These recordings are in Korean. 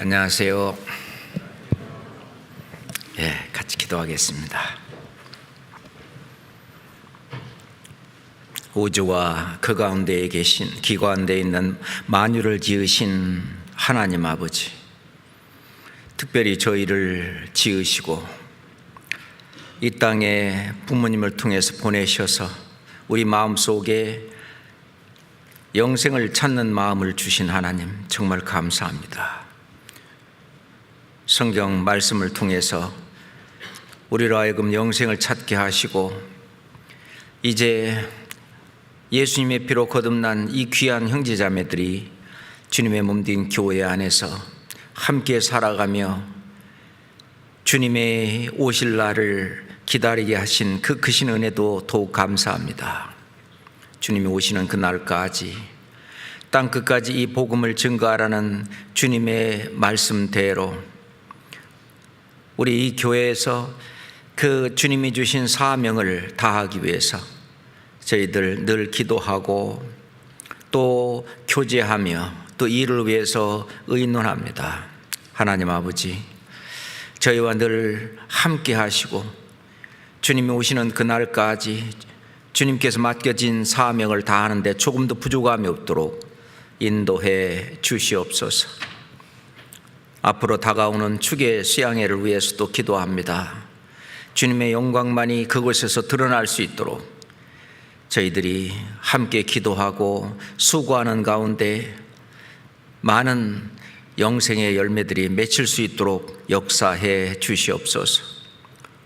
안녕하세요. 같이 기도하겠습니다. 우주와 그 가운데에 계신 기관대에 있는 만유를 지으신 하나님 아버지, 특별히 저희를 지으시고 이 땅에 부모님을 통해서 보내셔서 우리 마음속에 영생을 찾는 마음을 주신 하나님, 정말 감사합니다. 성경 말씀을 통해서 우리로 하여금 영생을 찾게 하시고 이제 예수님의 피로 거듭난 이 귀한 형제자매들이 주님의 몸된 교회 안에서 함께 살아가며 주님의 오실 날을 기다리게 하신 그 크신 은혜도 더욱 감사합니다. 주님이 오시는 그날까지 땅 끝까지 이 복음을 증거하라는 주님의 말씀대로 우리 이 교회에서 그 주님이 주신 사명을 다하기 위해서 저희들 늘 기도하고 또 교제하며 또 이를 위해서 의논합니다. 하나님 아버지, 저희와 늘 함께 하시고 주님이 오시는 그날까지 주님께서 맡겨진 사명을 다하는데 조금도 부족함이 없도록 인도해 주시옵소서. 앞으로 다가오는 축의 수양회를 위해서도 기도합니다. 주님의 영광만이 그곳에서 드러날 수 있도록 저희들이 함께 기도하고 수고하는 가운데 많은 영생의 열매들이 맺힐 수 있도록 역사해 주시옵소서.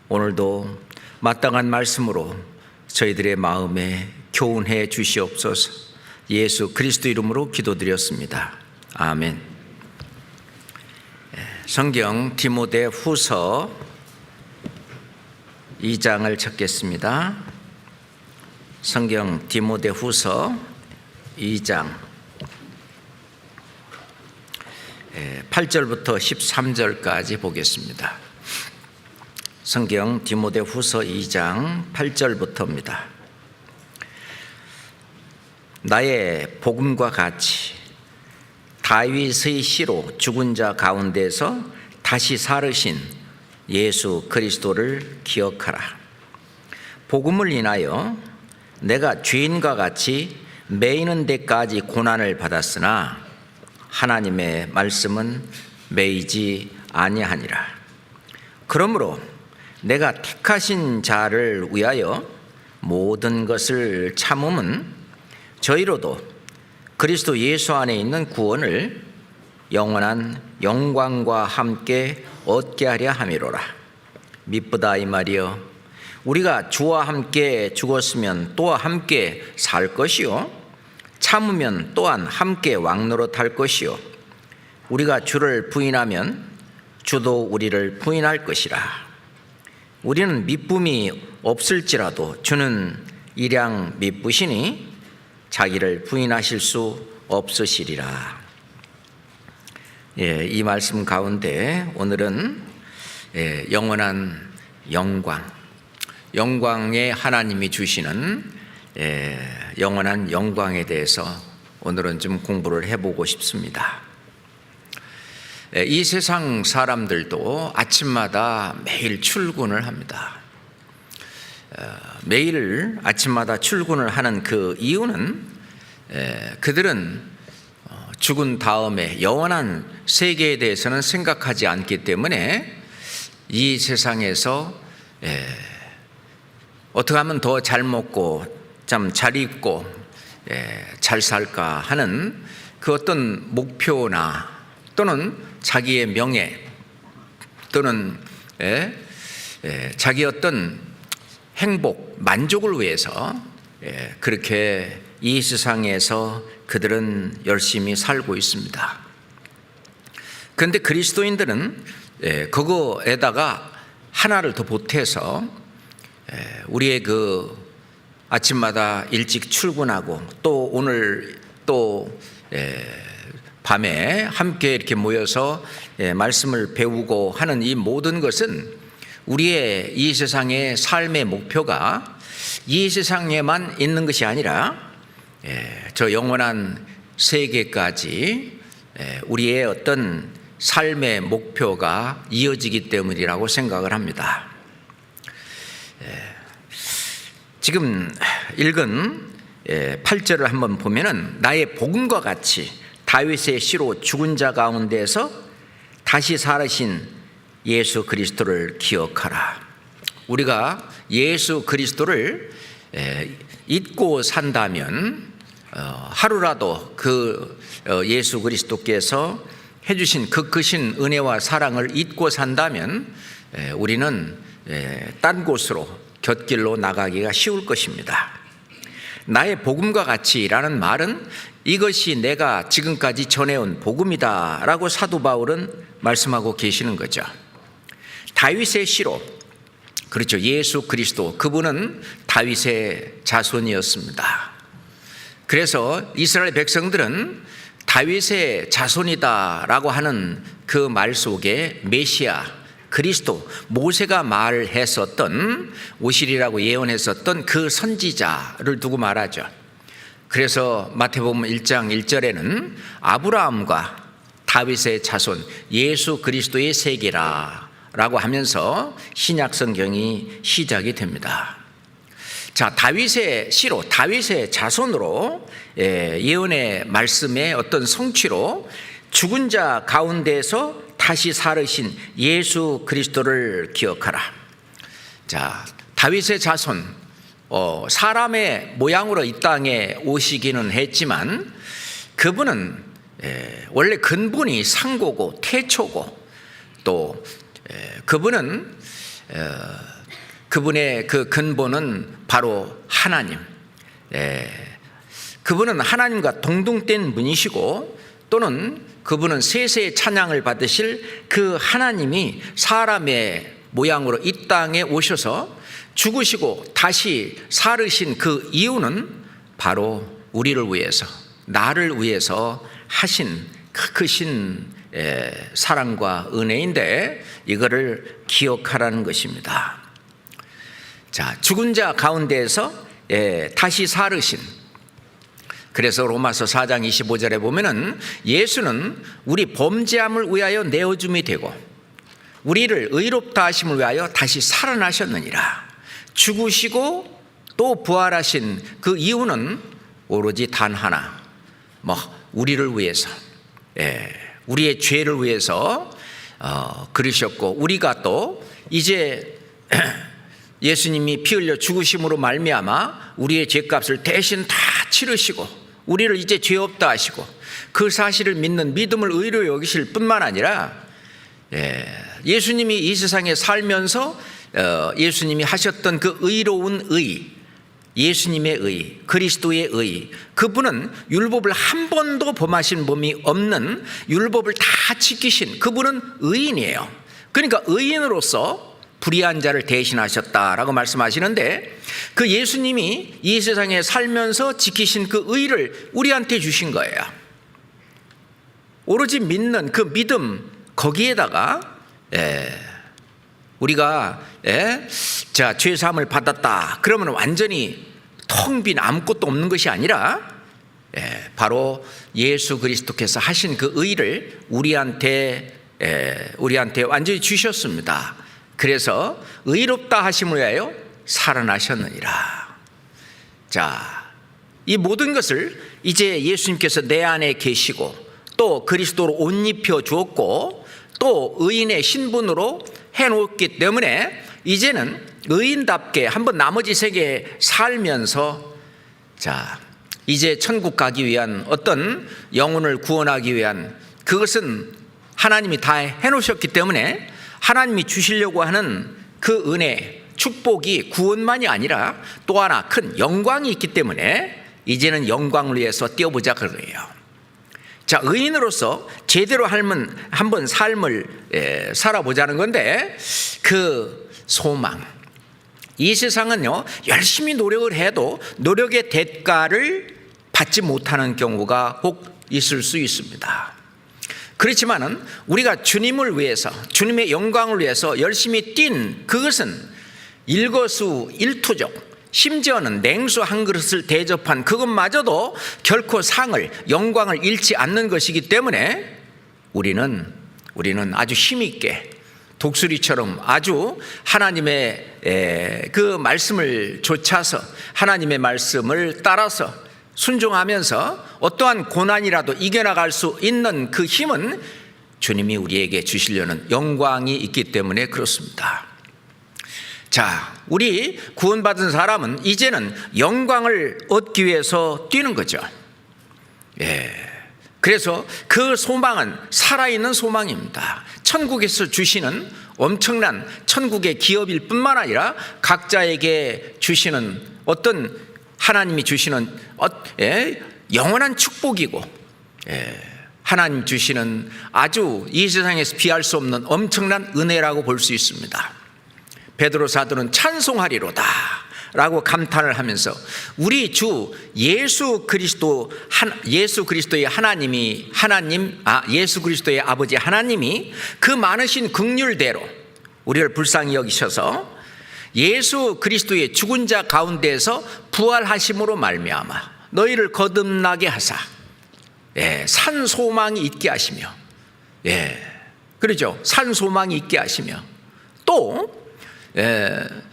오늘도 마땅한 말씀으로 저희들의 마음에 교훈해 주시옵소서. 예수 그리스도 이름으로 기도드렸습니다. 아멘. 성경 디모데 후서 2장을 찾겠습니다. 성경 디모데 후서 2장 8절부터 13절까지 보겠습니다. 성경 디모데 후서 2장 8절부터입니다. 나의 복음과 같이 다윗의 씨로 죽은 자 가운데서 다시 살으신 예수 그리스도를 기억하라. 복음을 인하여 내가 죄인과 같이 매이는 데까지 고난을 받았으나 하나님의 말씀은 매이지 아니하니라. 그러므로 내가 택하신 자를 위하여 모든 것을 참음은 저희로도 그리스도 예수 안에 있는 구원을 영원한 영광과 함께 얻게 하려 함이로라. 미쁘다 이 말이여, 우리가 주와 함께 죽었으면 또한 함께 살 것이요 참으면 또한 함께 왕노릇할 것이요 우리가 주를 부인하면 주도 우리를 부인할 것이라. 우리는 미쁨이 없을지라도 주는 일양 미쁘시니 자기를 부인하실 수 없으시리라. 이 말씀 가운데 오늘은 영원한 영광의 하나님이 주시는 영원한 영광에 대해서 오늘은 좀 공부를 해보고 싶습니다. 이 세상 사람들도 아침마다 매일 출근을 합니다. 매일 아침마다 출근을 하는 그 이유는 그들은 죽은 다음에 영원한 세계에 대해서는 생각하지 않기 때문에 이 세상에서 어떻게 하면 더 잘 먹고 참 잘 입고 잘 살까 하는 그 어떤 목표나 또는 자기의 명예 또는 자기 어떤 행복, 만족을 위해서 그렇게 이 세상에서 그들은 열심히 살고 있습니다. 그런데 그리스도인들은 그거에다가 하나를 더 보태서 우리의 그 아침마다 일찍 출근하고 또 오늘 또 밤에 함께 이렇게 모여서 말씀을 배우고 하는 이 모든 것은 우리의 이 세상의 삶의 목표가 이 세상에만 있는 것이 아니라 저 영원한 세계까지 우리의 어떤 삶의 목표가 이어지기 때문이라고 생각을 합니다. 지금 읽은 8절을 한번 보면은 나의 복음과 같이 다윗의 씨로 죽은 자 가운데서 다시 살으신 예수 그리스도를 기억하라. 우리가 예수 그리스도를 잊고 산다면 하루라도 그 예수 그리스도께서 해주신 그 크신 은혜와 사랑을 잊고 산다면 우리는 딴 곳으로 곁길로 나가기가 쉬울 것입니다. 나의 복음과 같이라는 말은 이것이 내가 지금까지 전해온 복음이다 라고 사도 바울은 말씀하고 계시는 거죠. 다윗의 씨로, 그렇죠, 예수 그리스도, 그분은 다윗의 자손이었습니다. 그래서 이스라엘 백성들은 다윗의 자손이다 라고 하는 그 말 속에 메시아, 그리스도, 모세가 말했었던, 오시리라고 예언했었던 그 선지자를 두고 말하죠. 그래서 마태복음 1장 1절에는 아브라함과 다윗의 자손 예수 그리스도의 세계라 라고 하면서 신약 성경이 시작이 됩니다. 자, 다윗의 씨로, 다윗의 자손으로 예언의 말씀의 어떤 성취로 죽은 자 가운데서 다시 살으신 예수 그리스도를 기억하라. 자, 다윗의 자손, 사람의 모양으로 이 땅에 오시기는 했지만 그분은 원래 근본이 상고고 태초고, 또 그분은 그분의 그 근본은 바로 하나님, 그분은 하나님과 동등된 분이시고, 또는 그분은 세세의 찬양을 받으실 그 하나님이 사람의 모양으로 이 땅에 오셔서 죽으시고 다시 살으신 그 이유는 바로 우리를 위해서, 나를 위해서 하신 그 크신 사랑과 은혜인데 이거를 기억하라는 것입니다. 자, 죽은 자 가운데에서 다시 살으신, 그래서 로마서 4장 25절에 보면은 예수는 우리 범죄함을 위하여 내어줌이 되고 우리를 의롭다 하심을 위하여 다시 살아나셨느니라. 죽으시고 또 부활하신 그 이유는 오로지 단 하나, 우리를 위해서, 우리의 죄를 위해서 그러셨고, 우리가 또 이제 예수님이 피 흘려 죽으심으로 말미암아 우리의 죄값을 대신 다 치르시고 우리를 이제 죄 없다 하시고 그 사실을 믿는 믿음을 의로 여기실 뿐만 아니라 예수님이 이 세상에 살면서 예수님이 하셨던 그 의로운 의, 예수님의 의, 그리스도의 의, 그분은 율법을 한 번도 범하신 범이 없는, 율법을 다 지키신 그분은 의인이에요. 그러니까 의인으로서 불의한 자를 대신하셨다라고 말씀하시는데, 그 예수님이 이 세상에 살면서 지키신 그 의를 우리한테 주신 거예요. 오로지 믿는 그 믿음, 거기에다가 우리가 자, 죄 사함을 받았다 그러면 완전히 텅 빈 아무것도 없는 것이 아니라 바로 예수 그리스도께서 하신 그 의를 우리한테 완전히 주셨습니다. 그래서 의롭다 하심을 위하여 살아나셨느니라. 자, 이 모든 것을 이제 예수님께서 내 안에 계시고 또 그리스도로 옷 입혀 주었고 또 의인의 신분으로 해놓았기 때문에 이제는 의인답게 한번 나머지 세계에 살면서, 자, 이제 천국 가기 위한 어떤 영혼을 구원하기 위한 그것은 하나님이 다 해놓으셨기 때문에 하나님이 주시려고 하는 그 은혜, 축복이 구원만이 아니라 또 하나 큰 영광이 있기 때문에 이제는 영광을 위해서 뛰어보자 그거예요. 자, 의인으로서 제대로 한번 삶을 살아보자는 건데, 그 소망, 이 세상은요 열심히 노력을 해도 노력의 대가를 받지 못하는 경우가 혹 있을 수 있습니다. 그렇지만은 우리가 주님을 위해서, 주님의 영광을 위해서 열심히 뛴 그것은 일거수일투족, 심지어는 냉수 한 그릇을 대접한 그것마저도 결코 상을, 영광을 잃지 않는 것이기 때문에 우리는 우리는 아주 힘있게 독수리처럼 아주 하나님의 그 말씀을 좇아서 하나님의 말씀을 따라서 순종하면서 어떠한 고난이라도 이겨나갈 수 있는 그 힘은 주님이 우리에게 주시려는 영광이 있기 때문에 그렇습니다. 자, 우리 구원받은 사람은 이제는 영광을 얻기 위해서 뛰는 거죠. 그래서 그 소망은 살아있는 소망입니다. 천국에서 주시는 엄청난 천국의 기업일 뿐만 아니라 각자에게 주시는 어떤 하나님이 주시는 영원한 축복이고 하나님 주시는 아주 이 세상에서 비할 수 없는 엄청난 은혜라고 볼 수 있습니다. 베드로 사도는 찬송하리로다 라고 감탄을 하면서 우리 주 예수 그리스도의 예수 그리스도의 아버지 하나님이 그 많으신 긍휼대로 우리를 불쌍히 여기셔서 예수 그리스도의 죽은 자 가운데에서 부활하심으로 말미암아 너희를 거듭나게 하사 산 소망이 있게 하시며 그러죠. 산 소망이 있게 하시며 또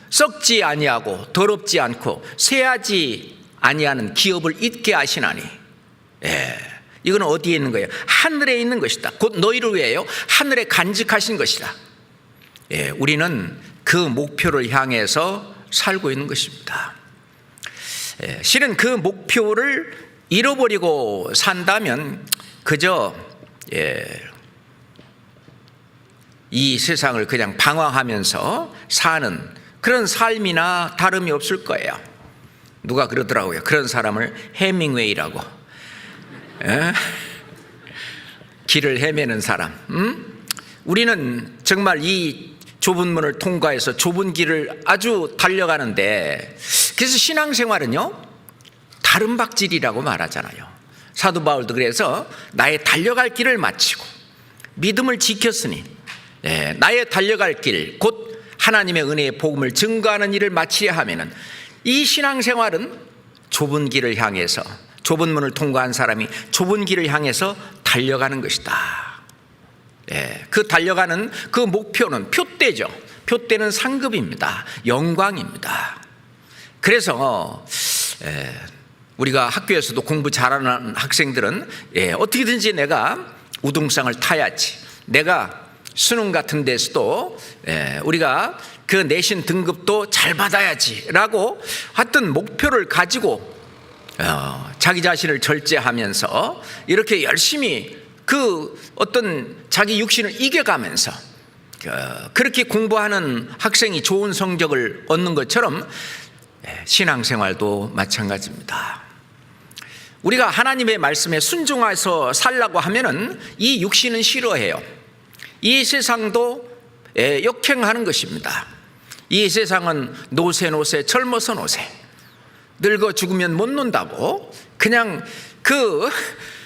썩지 아니하고 더럽지 않고 쇠하지 아니하는 기업을 잊게 하시나니 이건 어디에 있는 거예요? 하늘에 있는 것이다. 곧 너희를 위하여 하늘에 간직하신 것이다. 우리는 그 목표를 향해서 살고 있는 것입니다. 실은 그 목표를 잃어버리고 산다면 그저 이 세상을 그냥 방황하면서 사는 그런 삶이나 다름이 없을 거예요. 누가 그러더라고요. 그런 사람을 해밍웨이라고. 길을 헤매는 사람. 우리는 정말 이 좁은 문을 통과해서 좁은 길을 아주 달려가는데, 그래서 신앙생활은요 다름박질이라고 말하잖아요. 사도 바울도 그래서 나의 달려갈 길을 마치고 믿음을 지켰으니 나의 달려갈 길 곧 하나님의 은혜의 복음을 증거하는 일을 마치려 하면은 이 신앙생활은 좁은 길을 향해서, 좁은 문을 통과한 사람이 좁은 길을 향해서 달려가는 것이다. 그 달려가는 그 목표는 표대죠. 표대는 상급입니다. 영광입니다. 그래서 우리가 학교에서도 공부 잘하는 학생들은 어떻게든지 내가 우등상을 타야지, 내가 수능 같은 데서도 우리가 그 내신 등급도 잘 받아야지 라고 하여튼 목표를 가지고 자기 자신을 절제하면서 이렇게 열심히 그 어떤 자기 육신을 이겨가면서 그렇게 공부하는 학생이 좋은 성적을 얻는 것처럼 신앙생활도 마찬가지입니다. 우리가 하나님의 말씀에 순종해서 살라고 하면은 이 육신은 싫어해요. 이 세상도 역행하는 것입니다. 이 세상은 노세 젊어서 노세, 늙어 죽으면 못 논다고 그냥 그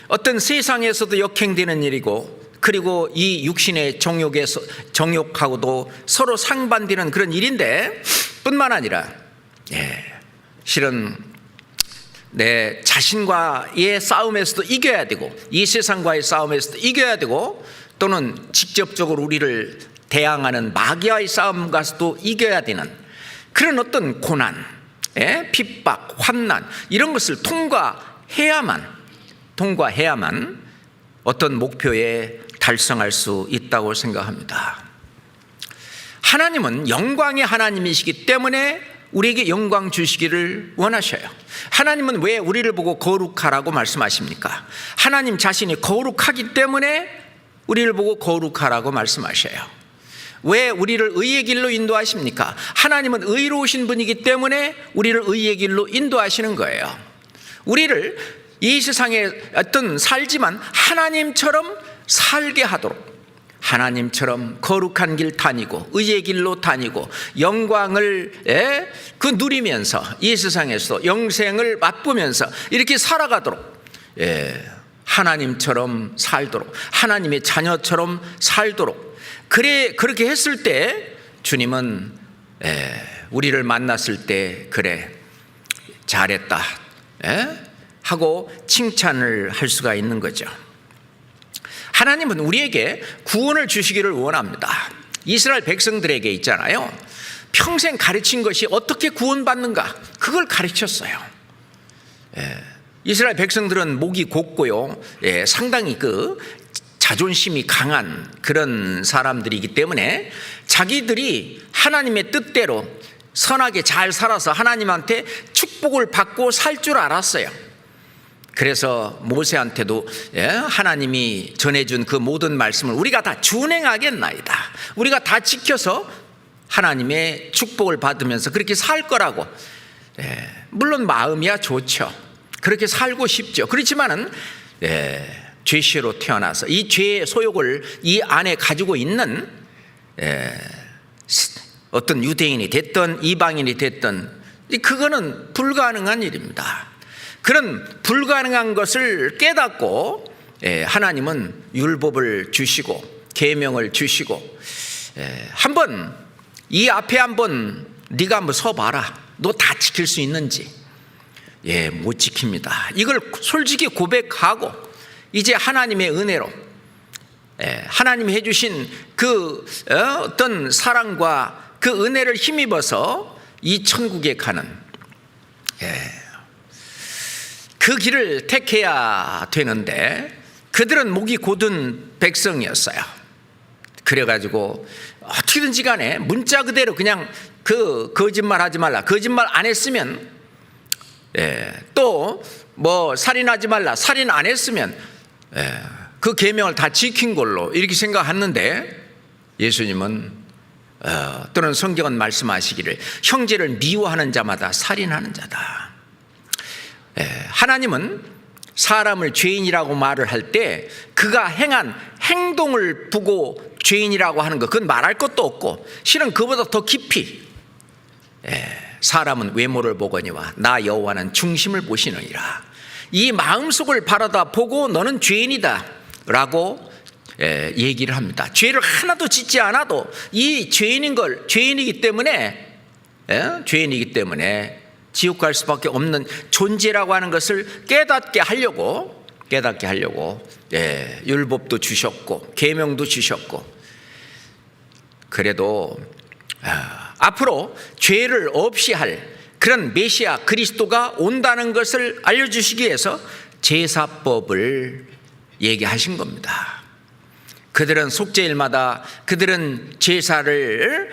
어떤 세상에서도 역행되는 일이고, 그리고 이 육신의 정욕하고도 서로 상반되는 그런 일인데, 뿐만 아니라 실은 내 자신과의 싸움에서도 이겨야 되고, 이 세상과의 싸움에서도 이겨야 되고, 또는 직접적으로 우리를 대항하는 마귀와의 싸움 가서도 이겨야 되는 그런 어떤 고난, 핍박, 환난 이런 것을 통과해야만 어떤 목표에 달성할 수 있다고 생각합니다. 하나님은 영광의 하나님이시기 때문에 우리에게 영광 주시기를 원하셔요. 하나님은 왜 우리를 보고 거룩하라고 말씀하십니까? 하나님 자신이 거룩하기 때문에 우리를 보고 거룩하라고 말씀하셔요. 왜 우리를 의의 길로 인도하십니까? 하나님은 의로우신 분이기 때문에 우리를 의의 길로 인도하시는 거예요. 우리를 이 세상에 어떤 살지만 하나님처럼 살게 하도록, 하나님처럼 거룩한 길 다니고 의의 길로 다니고 영광을 그 누리면서 이 세상에서 영생을 맛보면서 이렇게 살아가도록, 하나님처럼 살도록, 하나님의 자녀처럼 살도록, 그렇게 했을 때 주님은 우리를 만났을 때 그래 잘했다 하고 칭찬을 할 수가 있는 거죠. 하나님은 우리에게 구원을 주시기를 원합니다. 이스라엘 백성들에게 있잖아요, 평생 가르친 것이 어떻게 구원받는가, 그걸 가르쳤어요. 이스라엘 백성들은 목이 곱고요, 상당히 자존심이 강한 그런 사람들이기 때문에 자기들이 하나님의 뜻대로 선하게 잘 살아서 하나님한테 축복을 받고 살 줄 알았어요. 그래서 모세한테도 하나님이 전해준 그 모든 말씀을 우리가 다 준행하겠나이다, 우리가 다 지켜서 하나님의 축복을 받으면서 그렇게 살 거라고. 물론 마음이야 좋죠, 그렇게 살고 싶죠. 그렇지만은 죄시로 태어나서 이 죄의 소욕을 이 안에 가지고 있는 어떤 유대인이 됐든 이방인이 됐든 그거는 불가능한 일입니다. 그런 불가능한 것을 깨닫고 하나님은 율법을 주시고 계명을 주시고, 한번 이 앞에 한번 네가 한번 서봐라, 너 다 지킬 수 있는지. 못 지킵니다. 이걸 솔직히 고백하고 이제 하나님의 은혜로 하나님이 해주신 그 어떤 사랑과 그 은혜를 힘입어서 이 천국에 가는 그 길을 택해야 되는데, 그들은 목이 곧은 백성이었어요. 그래가지고 어떻게든지 간에 문자 그대로 그냥 거짓말 하지 말라, 거짓말 안 했으면 또 뭐 살인하지 말라, 살인 안 했으면 그 계명을 다 지킨 걸로 이렇게 생각했는데, 예수님은 또는 성경은 말씀하시기를 형제를 미워하는 자마다 살인하는 자다. 하나님은 사람을 죄인이라고 말을 할 때 그가 행한 행동을 보고 죄인이라고 하는 것, 그건 말할 것도 없고, 실은 그보다 더 깊이 사람은 외모를 보거니와 나 여호와는 중심을 보시느니라. 이 마음속을 바라다 보고 너는 죄인이다 라고 얘기를 합니다. 죄를 하나도 짓지 않아도 이 죄인이기 때문에 지옥 갈 수밖에 없는 존재라고 하는 것을 깨닫게 하려고 율법도 주셨고 계명도 주셨고, 그래도 앞으로 죄를 없이 할 그런 메시아 그리스도가 온다는 것을 알려주시기 위해서 제사법을 얘기하신 겁니다. 그들은 속죄일마다 그들은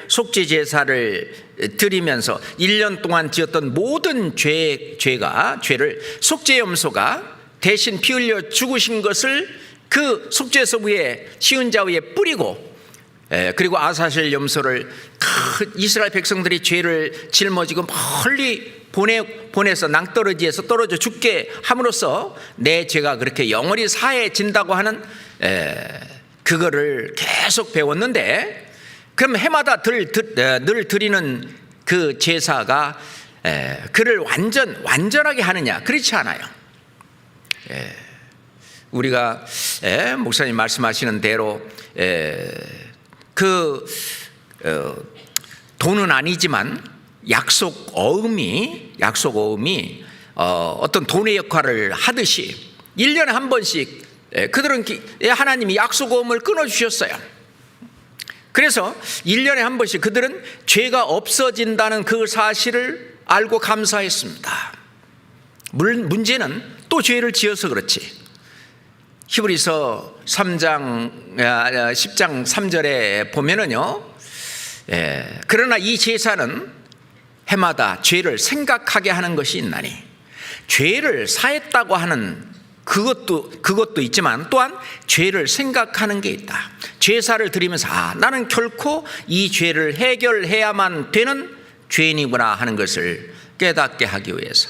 속죄 제사를 드리면서 1년 동안 지었던 모든 죄를 속죄염소가 대신 피 흘려 죽으신 것을 그 속죄소 위에 시은자 위에 뿌리고, 그리고 아사셀 염소를 이스라엘 백성들이 죄를 짊어지고 멀리 보내서 낭떠러지에서 떨어져 죽게 함으로써 내 죄가 그렇게 영원히 사해진다고 하는 그거를 계속 배웠는데, 그럼 해마다 늘 드리는 그 제사가 그를 완전하게 하느냐? 그렇지 않아요. 우리가 목사님 말씀하시는 대로 돈은 아니지만 약속 어음이 어떤 돈의 역할을 하듯이 1년에 한 번씩 그들은 하나님이 약속 어음을 끊어주셨어요. 그래서 1년에 한 번씩 그들은 죄가 없어진다는 그 사실을 알고 감사했습니다. 문제는 또 죄를 지어서 그렇지. 히브리서 10장 3절에 보면은요, 그러나 이 제사는 해마다 죄를 생각하게 하는 것이 있나니, 죄를 사했다고 하는 그것도 있지만 또한 죄를 생각하는 게 있다. 제사를 드리면서 나는 결코 이 죄를 해결해야만 되는 죄인이구나 하는 것을 깨닫게 하기 위해서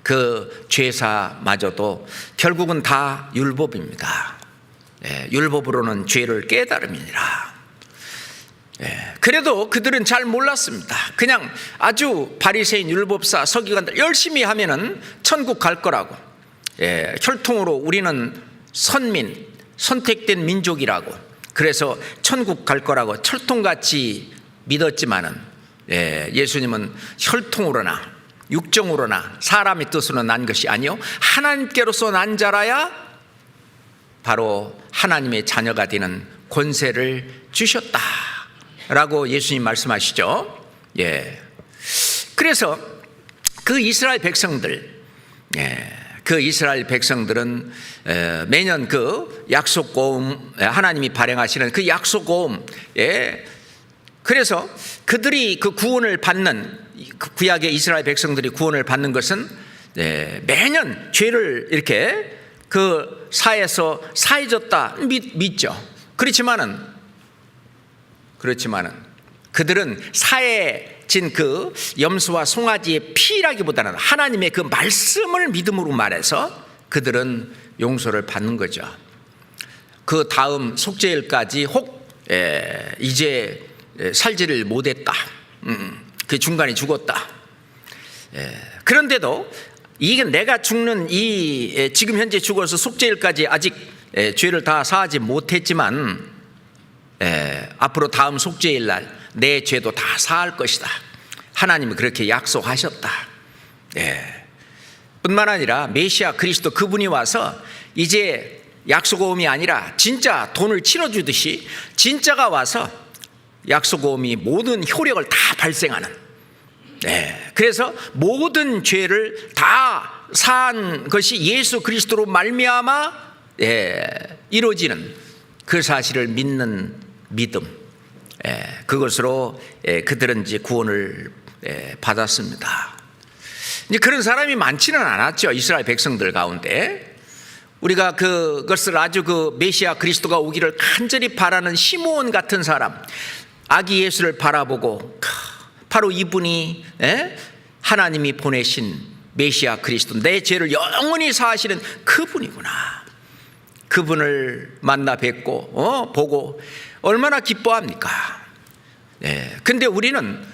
그 제사마저도 결국은 다 율법입니다. 율법으로는 죄를 깨달음이니라. 그래도 그들은 잘 몰랐습니다. 그냥 아주 바리새인 율법사 서기관들 열심히 하면은 천국 갈 거라고, 혈통으로 우리는 선택된 민족이라고, 그래서 천국 갈 거라고 철통같이 믿었지만은 예수님은 혈통으로나 육정으로나 사람의 뜻으로 난 것이 아니요 하나님께로서 난 자라야 바로 하나님의 자녀가 되는 권세를 주셨다라고 예수님 말씀하시죠. 예. 그래서 그 이스라엘 백성들, 그 이스라엘 백성들은 매년 그 약속고음, 하나님이 발행하시는 그 약속고음, 그래서 그들이 그 구원을 받는, 구약의 이스라엘 백성들이 구원을 받는 것은 매년 죄를 이렇게 그 사에서 사해졌다 믿죠. 그렇지만은 그들은 사해진 그 염소와 송아지의 피라기보다는 하나님의 그 말씀을 믿음으로 말해서 그들은 용서를 받는 거죠. 그 다음 속죄일까지 혹 이제 살지를 못했다. 그 중간에 죽었다. 그런데도 이게 내가 죽는 이 지금 현재 죽어서 속죄일까지 아직 죄를 다 사하지 못했지만 앞으로 다음 속죄일 날 내 죄도 다 사할 것이다. 하나님이 그렇게 약속하셨다. 뿐만 아니라 메시아 그리스도 그분이 와서 이제 약속오음이 아니라 진짜 돈을 치러주듯이 진짜가 와서 약속오음이 모든 효력을 다 발생하는, 그래서 모든 죄를 다 사한 것이 예수 그리스도로 말미암아 이루어지는 그 사실을 믿는 믿음, 그것으로 그들은 이제 구원을 받았습니다. 이제 그런 사람이 많지는 않았죠. 이스라엘 백성들 가운데 우리가 그것을 아주 그 메시아 그리스도가 오기를 간절히 바라는 시므온 같은 사람, 아기 예수를 바라보고 바로 이분이 하나님이 보내신 메시아 그리스도, 내 죄를 영원히 사하시는 그분이구나. 그분을 만나 뵙고 보고 얼마나 기뻐합니까? 근데 우리는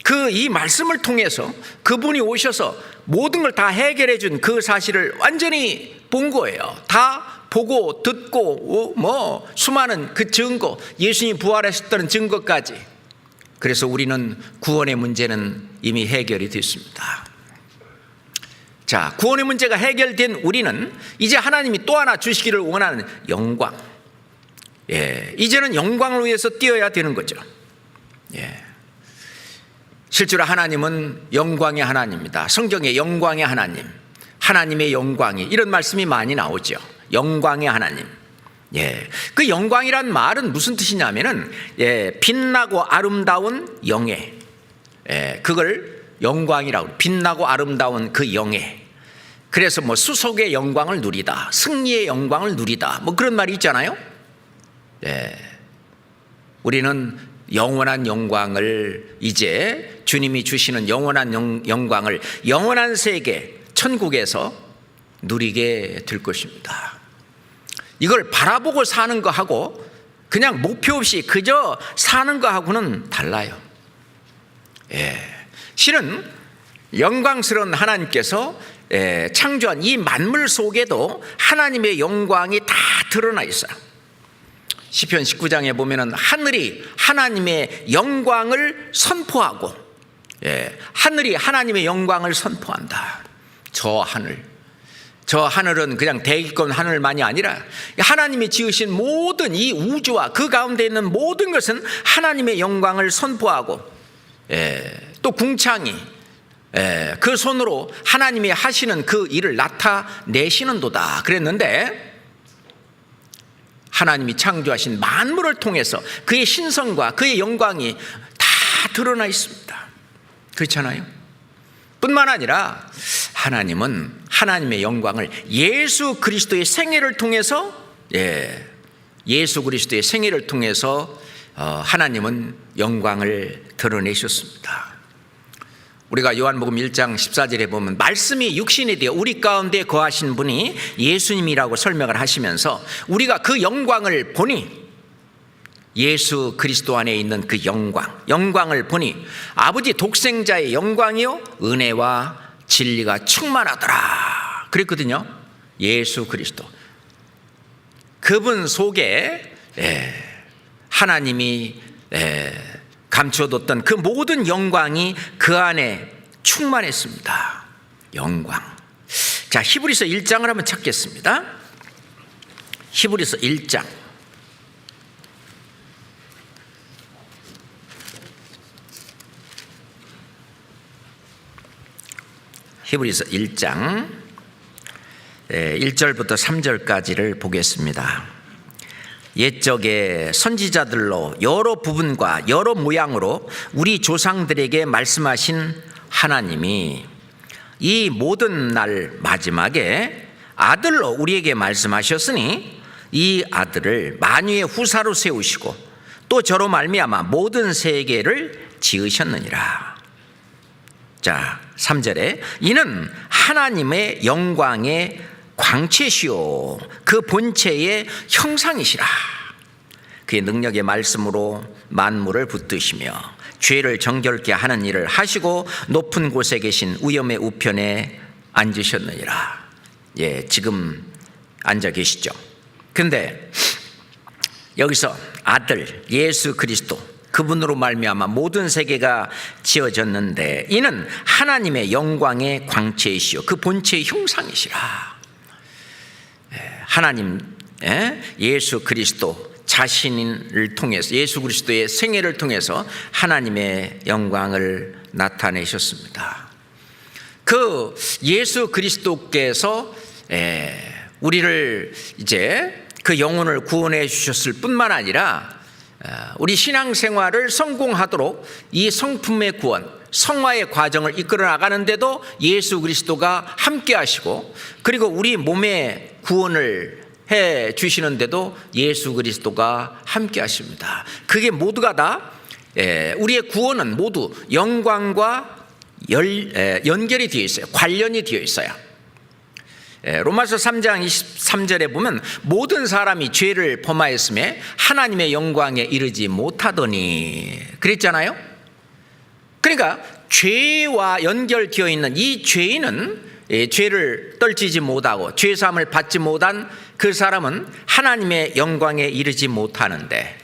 그 이 말씀을 통해서 그분이 오셔서 모든 걸 다 해결해 준 그 사실을 완전히 본 거예요. 다 보고 듣고 뭐 수많은 그 증거, 예수님이 부활하셨다는 증거까지. 그래서 우리는 구원의 문제는 이미 해결이 됐습니다. 자, 구원의 문제가 해결된 우리는 이제 하나님이 또 하나 주시기를 원하는 영광, 이제는 영광을 위해서 뛰어야 되는 거죠. 실제로 하나님은 영광의 하나님입니다. 성경에 영광의 하나님, 하나님의 영광이, 이런 말씀이 많이 나오죠. 영광의 하나님. 그 영광이란 말은 무슨 뜻이냐면은 빛나고 아름다운 영예, 그걸 영광이라고, 빛나고 아름다운 그 영예. 그래서 뭐 수속의 영광을 누리다, 승리의 영광을 누리다, 뭐 그런 말이 있잖아요. 우리는 영원한 영광을, 이제 주님이 주시는 영원한 영광을 영원한 세계 천국에서 누리게 될 것입니다. 이걸 바라보고 사는 거하고 그냥 목표 없이 그저 사는 거하고는 달라요. 실은 영광스러운 하나님께서 창조한 이 만물 속에도 하나님의 영광이 다 드러나 있어요. 시편 19장에 보면은 하늘이 하나님의 영광을 선포하고, 하늘이 하나님의 영광을 선포한다. 저 하늘은 그냥 대기권 하늘만이 아니라 하나님이 지으신 모든 이 우주와 그 가운데 있는 모든 것은 하나님의 영광을 선포하고, 또 궁창이 그 손으로 하나님이 하시는 그 일을 나타내시는도다 그랬는데, 하나님이 창조하신 만물을 통해서 그의 신성과 그의 영광이 다 드러나 있습니다. 그렇잖아요. 뿐만 아니라 하나님은 하나님의 영광을 예수 그리스도의 생애를 통해서, 예수 그리스도의 생애를 통해서 하나님은 영광을 드러내셨습니다. 우리가 요한복음 1장 14절에 보면 말씀이 육신이 되어 우리 가운데 거하신 분이 예수님이라고 설명을 하시면서 우리가 그 영광을 보니, 예수 그리스도 안에 있는 그 영광을 보니 아버지 독생자의 영광이요 은혜와 진리가 충만하더라 그랬거든요. 예수 그리스도, 그분 속에 하나님이 감춰뒀던 그 모든 영광이 그 안에 충만했습니다. 영광. 자, 히브리서 1장을 한번 찾겠습니다. 히브리서 1장. 히브리서 1장 1절부터 3절까지를 보겠습니다. 옛적에 선지자들로 여러 부분과 여러 모양으로 우리 조상들에게 말씀하신 하나님이 이 모든 날 마지막에 아들로 우리에게 말씀하셨으니 이 아들을 만유의 후사로 세우시고 또 저로 말미암아 모든 세계를 지으셨느니라. 자, 3절에 이는 하나님의 영광의 광채시요 그 본체의 형상이시라. 그의 능력의 말씀으로 만물을 붙드시며 죄를 정결케 하는 일을 하시고 높은 곳에 계신 위엄의 우편에 앉으셨느니라. 예, 지금 앉아 계시죠. 근데 여기서 아들 예수 그리스도 그분으로 말미암아 모든 세계가 지어졌는데 이는 하나님의 영광의 광채이시요 그 본체의 형상이시라. 하나님 예수 그리스도 자신을 통해서 예수 그리스도의 생애를 통해서 하나님의 영광을 나타내셨습니다. 그 예수 그리스도께서 우리를 이제 그 영혼을 구원해 주셨을 뿐만 아니라 우리 신앙생활을 성공하도록 이 성품의 구원, 성화의 과정을 이끌어 나가는데도 예수 그리스도가 함께 하시고 그리고 우리 몸의 구원을 해 주시는데도 예수 그리스도가 함께 하십니다. 그게 모두가 다 우리의 구원은 모두 영광과 연결이 되어 있어요. 관련이 되어 있어요. 로마서 3장 23절에 보면 모든 사람이 죄를 범하였음에 하나님의 영광에 이르지 못하더니 그랬잖아요. 그러니까 죄와 연결되어 있는 이 죄인은 죄를 떨치지 못하고 죄사함을 받지 못한 그 사람은 하나님의 영광에 이르지 못하는데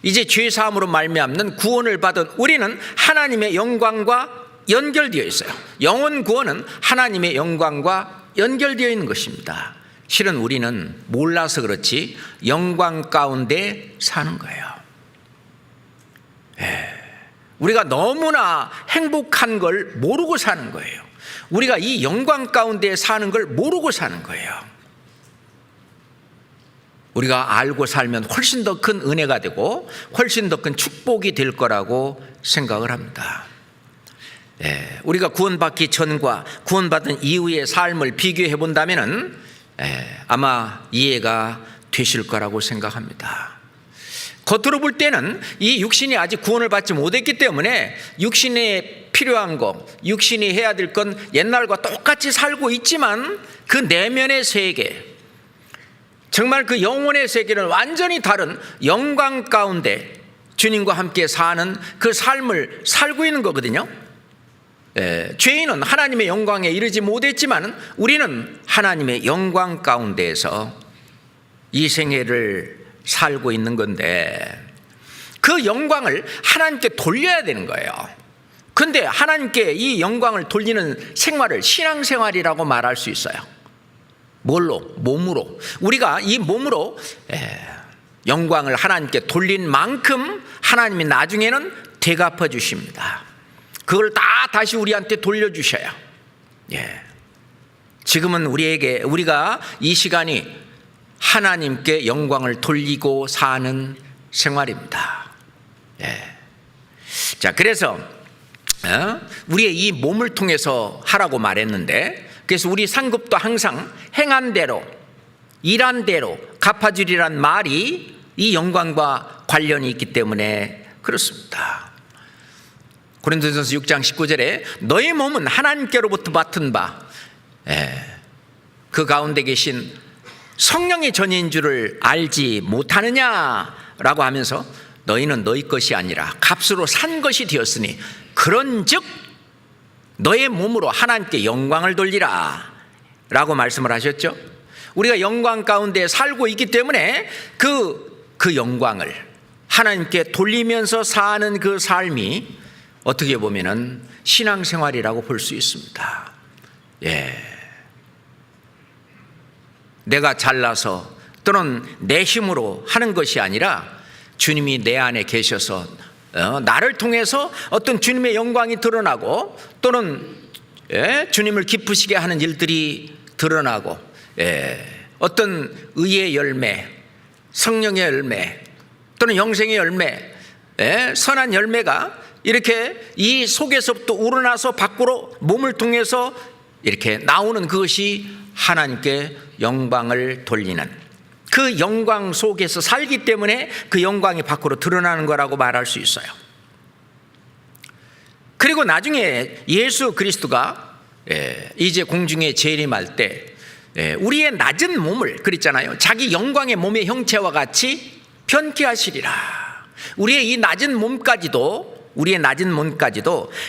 이제 죄사함으로 말미암는 구원을 받은 우리는 하나님의 영광과 연결되어 있어요. 영혼 구원은 하나님의 영광과 연결되어 있는 것입니다. 실은 우리는 몰라서 그렇지 영광 가운데 사는 거예요. 우리가 너무나 행복한 걸 모르고 사는 거예요. 우리가 이 영광 가운데 사는 걸 모르고 사는 거예요. 우리가 알고 살면 훨씬 더 큰 은혜가 되고 훨씬 더 큰 축복이 될 거라고 생각을 합니다. 우리가 구원받기 전과 구원받은 이후의 삶을 비교해 본다면 아마 이해가 되실 거라고 생각합니다. 겉으로 볼 때는 이 육신이 아직 구원을 받지 못했기 때문에 육신에 필요한 거, 육신이 해야 될 건 옛날과 똑같이 살고 있지만 그 내면의 세계, 정말 그 영혼의 세계는 완전히 다른 영광 가운데 주님과 함께 사는 그 삶을 살고 있는 거거든요. 죄인은 하나님의 영광에 이르지 못했지만 우리는 하나님의 영광 가운데에서 이 생애를 살고 있는 건데 그 영광을 하나님께 돌려야 되는 거예요. 그런데 하나님께 이 영광을 돌리는 생활을 신앙생활이라고 말할 수 있어요. 뭘로? 몸으로. 우리가 이 몸으로 영광을 하나님께 돌린 만큼 하나님이 나중에는 되갚아 주십니다. 그걸 다 다시 우리한테 돌려주셔요. 지금은 우리가 이 시간이 하나님께 영광을 돌리고 사는 생활입니다. 자, 그래서 우리의 이 몸을 통해서 하라고 말했는데, 그래서 우리 상급도 항상 행한 대로 일한 대로 갚아주리란 말이 이 영광과 관련이 있기 때문에 그렇습니다. 고린도전서 6장 19절에 너의 몸은 하나님께로부터 맡은 바 그 가운데 계신 성령의 전인 줄을 알지 못하느냐라고 하면서 너희는 너희 것이 아니라 값으로 산 것이 되었으니 그런즉 너의 몸으로 하나님께 영광을 돌리라 라고 말씀을 하셨죠. 우리가 영광 가운데 살고 있기 때문에 그 영광을 하나님께 돌리면서 사는 그 삶이 어떻게 보면은 신앙생활이라고 볼 수 있습니다. 내가 잘나서 또는 내 힘으로 하는 것이 아니라 주님이 내 안에 계셔서 나를 통해서 어떤 주님의 영광이 드러나고 또는 주님을 기쁘시게 하는 일들이 드러나고 어떤 의의 열매, 성령의 열매 또는 영생의 열매, 선한 열매가 이렇게 이 속에서부터 우러나서 밖으로 몸을 통해서 이렇게 나오는 그것이 하나님께 영광을 돌리는, 그 영광 속에서 살기 때문에 그 영광이 밖으로 드러나는 거라고 말할 수 있어요. 그리고 나중에 예수 그리스도가 이제 공중에 재림할 때 우리의 낮은 몸을, 그랬잖아요, 자기 영광의 몸의 형체와 같이 변케 하시리라. 우리의 이 낮은 몸까지도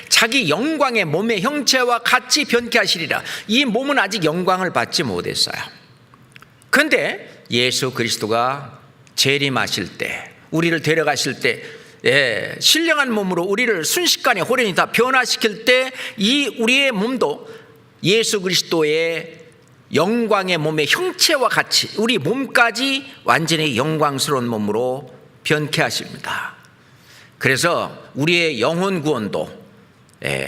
자기 영광의 몸의 형체와 같이 변케 하시리라. 이 몸은 아직 영광을 받지 못했어요. 그런데 예수 그리스도가 재림하실 때, 우리를 데려가실 때 신령한 몸으로 우리를 순식간에 호련히 다 변화시킬 때 이 우리의 몸도 예수 그리스도의 영광의 몸의 형체와 같이 우리 몸까지 완전히 영광스러운 몸으로 변케 하십니다. 그래서 우리의 영혼 구원도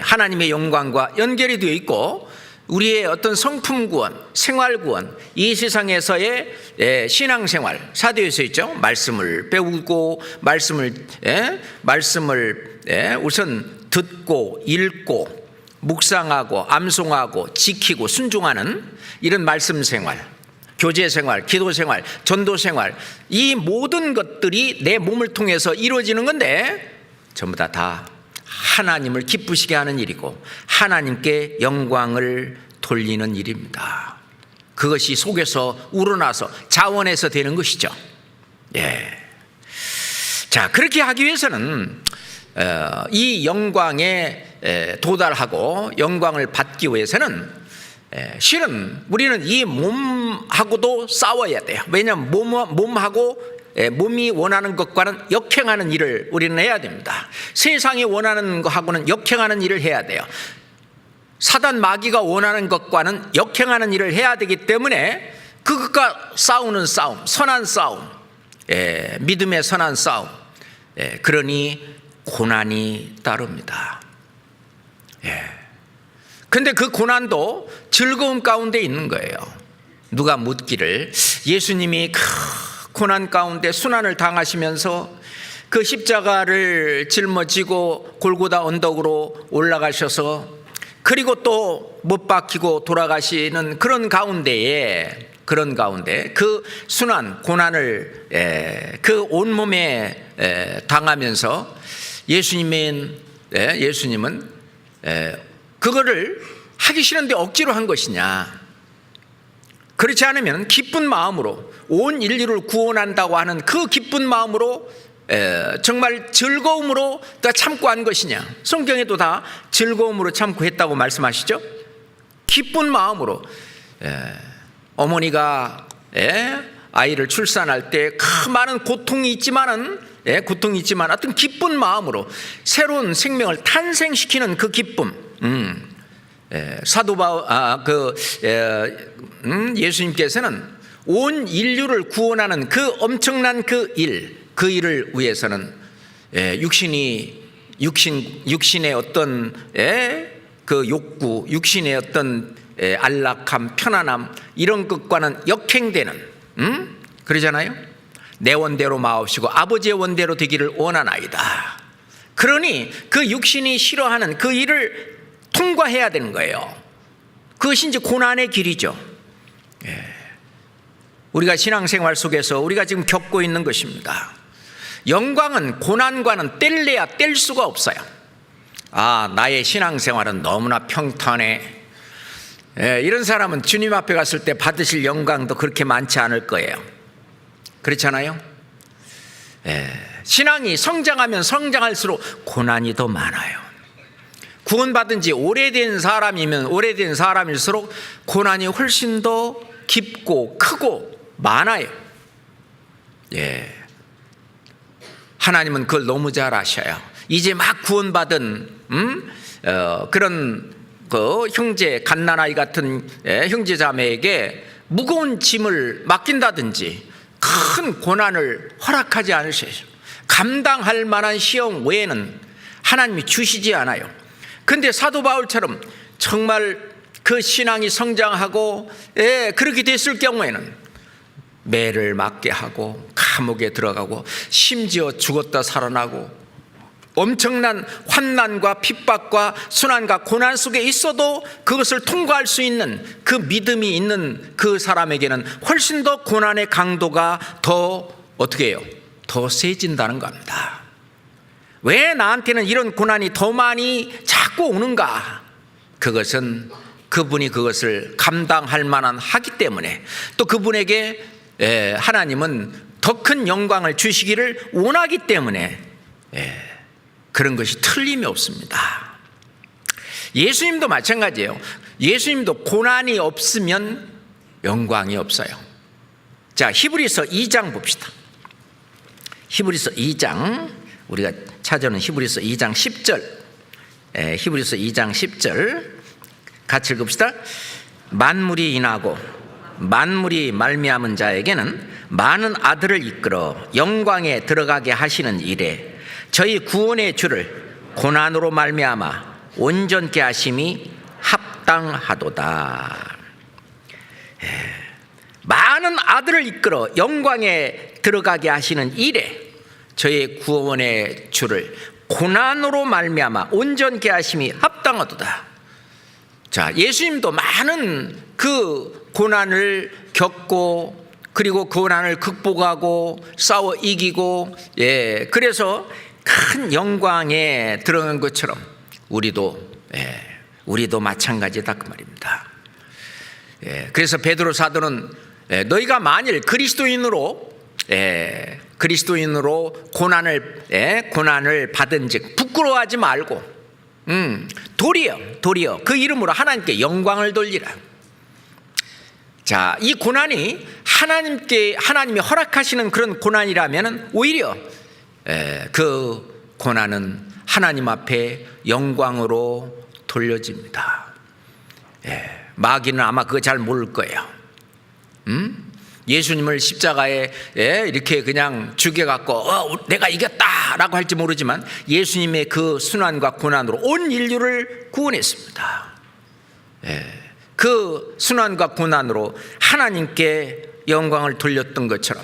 하나님의 영광과 연결이 되어 있고, 우리의 어떤 성품 구원, 생활 구원, 이 세상에서의 신앙생활, 사도에서 있죠. 말씀을 배우고 말씀을 우선 듣고 읽고 묵상하고 암송하고 지키고 순종하는 이런 말씀 생활, 교제 생활, 기도 생활, 전도 생활, 이 모든 것들이 내 몸을 통해서 이루어지는 건데 전부 다 하나님을 기쁘시게 하는 일이고 하나님께 영광을 돌리는 일입니다. 그것이 속에서 우러나서 자원해서 되는 것이죠. 자, 그렇게 하기 위해서는 이 영광에 도달하고 영광을 받기 위해서는 실은 우리는 이 몸하고도 싸워야 돼요. 왜냐하면 몸이 원하는 것과는 역행하는 일을 우리는 해야 됩니다. 세상이 원하는 것하고는 역행하는 일을 해야 돼요. 사단 마귀가 원하는 것과는 역행하는 일을 해야 되기 때문에 그것과 싸우는 싸움, 선한 싸움, 믿음의 선한 싸움, 그러니 고난이 따릅니다. 근데 그 고난도 즐거움 가운데 있는 거예요. 누가 묻기를, 예수님이 고난 가운데 순환을 당하시면서 그 십자가를 짊어지고 골고다 언덕으로 올라가셔서 그리고 또 못 박히고 돌아가시는 그런 가운데 그 순환 고난을 그 온몸에 당하면서 예수님은 그거를 하기 싫은데 억지로 한 것이냐, 그렇지 않으면 기쁜 마음으로 온 인류를 구원한다고 하는 그 기쁜 마음으로 정말 즐거움으로 다 참고 한 것이냐. 성경에도 다 즐거움으로 참고 했다고 말씀하시죠. 기쁜 마음으로 어머니가 아이를 출산할 때 많은 고통이 있지만 어떤 기쁜 마음으로 새로운 생명을 탄생시키는 그 기쁨, 사도 예수님께서는 온 인류를 구원하는 그 엄청난 그 일을 위해서는 육신의 어떤 그 욕구, 육신의 어떤 안락함, 편안함, 이런 것과는 역행되는, 그러잖아요. 내 원대로 마옵시고 아버지의 원대로 되기를 원하나이다. 그러니 그 육신이 싫어하는 그 일을 통과해야 되는 거예요. 그것이 이제 고난의 길이죠. 우리가 신앙생활 속에서 우리가 지금 겪고 있는 것입니다. 영광은 고난과는 뗄래야 뗄 수가 없어요. 나의 신앙생활은 너무나 평탄해. 이런 사람은 주님 앞에 갔을 때 받으실 영광도 그렇게 많지 않을 거예요. 그렇잖아요. 신앙이 성장하면 성장할수록 고난이 더 많아요. 구원받은 지 오래된 사람일수록 고난이 훨씬 더 깊고 크고 많아요. 하나님은 그걸 너무 잘 아셔요. 이제 막 구원받은 그런 그 형제, 갓난아이 같은 형제 자매에게 무거운 짐을 맡긴다든지 큰 고난을 허락하지 않으셔요. 감당할 만한 시험 외에는 하나님이 주시지 않아요. 근데 사도 바울처럼 정말 그 신앙이 성장하고 그렇게 됐을 경우에는 매를 맞게 하고 감옥에 들어가고 심지어 죽었다 살아나고 엄청난 환난과 핍박과 순환과 고난 속에 있어도 그것을 통과할 수 있는 그 믿음이 있는 그 사람에게는 훨씬 더 고난의 강도가 더 어떻게 해요? 더 세진다는 겁니다. 왜 나한테는 이런 고난이 더 많이 자꾸 오는가? 그것은 그분이 그것을 감당할 만한 하기 때문에, 또 그분에게 하나님은 더 큰 영광을 주시기를 원하기 때문에 그런 것이 틀림이 없습니다. 예수님도 마찬가지예요. 예수님도 고난이 없으면 영광이 없어요. 자, 히브리서 2장 봅시다. 히브리서 2장, 우리가 찾아오는 히브리서 2장 10절, 히브리서 2장 10절 같이 읽읍시다. 만물이 인하고 만물이 말미암은 자에게는 많은 아들을 이끌어 영광에 들어가게 하시는 일에 저희 구원의 주를 고난으로 말미암아 온전케 하심이 합당하도다. 많은 아들을 이끌어 영광에 들어가게 하시는 일에 저희 구원의 주를 고난으로 말미암아 온전케 하심이 합당하도다. 자, 예수님도 많은 그 고난을 겪고 그리고 그 고난을 극복하고 싸워 이기고 그래서 큰 영광에 들어간 것처럼 우리도 마찬가지다 그 말입니다. 그래서 베드로 사도는 너희가 만일 그리스도인으로 고난을 받은즉 부끄러워하지 말고 도리어 그 이름으로 하나님께 영광을 돌리라. 자, 이 고난이 하나님이 허락하시는 그런 고난이라면 오히려 그 고난은 하나님 앞에 영광으로 돌려집니다. 마귀는 아마 그거 잘 모를 거예요. 예수님을 십자가에 이렇게 그냥 죽여갖고 내가 이겼다라고 할지 모르지만 예수님의 그 순환과 고난으로 온 인류를 구원했습니다. 그 순환과 고난으로 하나님께 영광을 돌렸던 것처럼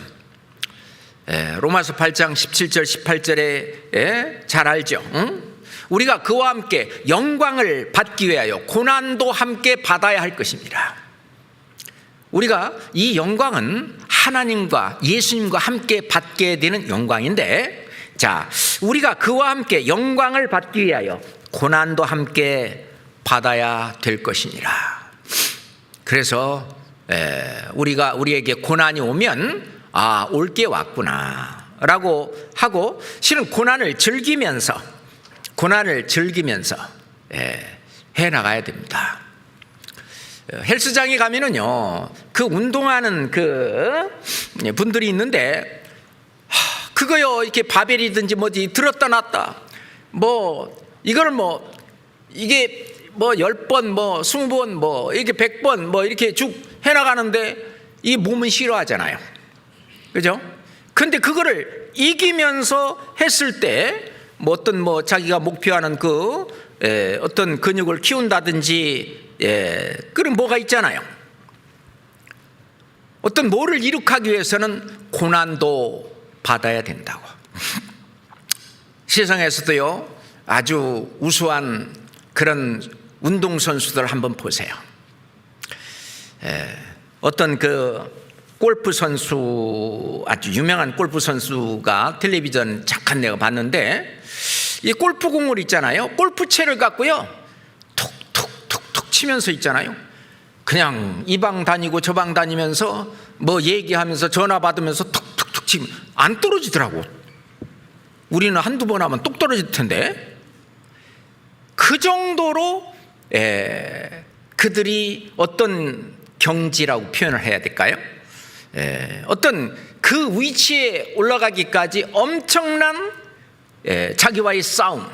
로마서 8장 17절 18절에 잘 알죠. 우리가 그와 함께 영광을 받기 위하여 고난도 함께 받아야 할 것입니다. 우리가 이 영광은 하나님과 예수님과 함께 받게 되는 영광인데, 자, 우리가 그와 함께 영광을 받기 위하여 고난도 함께 받아야 될 것이니라. 그래서 우리에게 고난이 오면 올 게 왔구나 라고 하고 실은 고난을 즐기면서 해나가야 됩니다. 헬스장에 가면은요, 그 운동하는 그 분들이 있는데, 그거요, 이렇게 바벨이든지 뭐지 들었다 놨다, 이걸 이게 10번, 20번, 이렇게 100번, 이렇게 쭉 해나가는데, 이 몸은 싫어하잖아요. 그죠? 근데 그거를 이기면서 했을 때, 자기가 목표하는 어떤 근육을 키운다든지, 그런 뭐가 있잖아요. 어떤 뭐를 이룩하기 위해서는 고난도 받아야 된다고. 세상에서도요, 아주 우수한 그런 운동선수들 한번 보세요. 어떤 골프 선수, 아주 유명한 골프 선수가 텔레비전 잠깐 내가 봤는데, 이 골프공을 있잖아요, 골프채를 갖고요 툭툭툭툭 치면서 있잖아요. 그냥 이 방 다니고 저 방 다니면서 얘기하면서 전화 받으면서 툭툭툭 치면 안 떨어지더라고. 우리는 한두 번 하면 똑 떨어질 텐데, 그 정도로 그들이 어떤 경지라고 표현을 해야 될까요? 어떤 그 위치에 올라가기까지 엄청난 자기와의 싸움,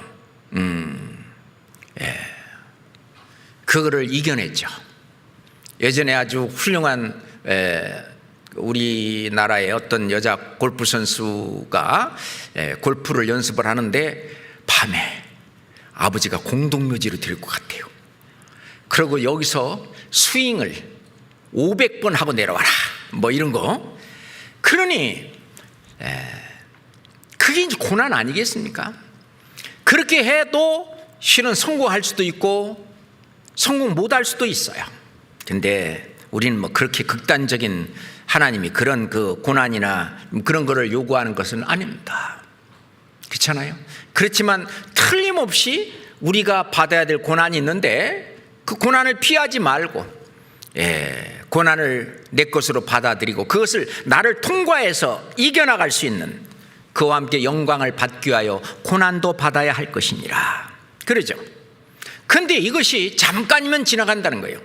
그거를 이겨냈죠. 예전에 아주 훌륭한 우리나라의 어떤 여자 골프 선수가 골프를 연습을 하는데 밤에 아버지가 공동묘지로 데리고 갔대요. 그리고 여기서 스윙을 500번 하고 내려와라 뭐 이런 거. 그러니 그게 이제 고난 아니겠습니까? 그렇게 해도 실은 성공할 수도 있고 성공 못할 수도 있어요. 근데 우리는 뭐 그렇게 극단적인 하나님이 그런 그 고난이나 그런 거를 요구하는 것은 아닙니다. 그렇잖아요. 그렇지만 틀림없이 우리가 받아야 될 고난이 있는데 그 고난을 피하지 말고 고난을 내 것으로 받아들이고 그것을 나를 통과해서 이겨나갈 수 있는, 그와 함께 영광을 받기 위하여 고난도 받아야 할 것이니라. 그러죠. 근데 이것이 잠깐이면 지나간다는 거예요.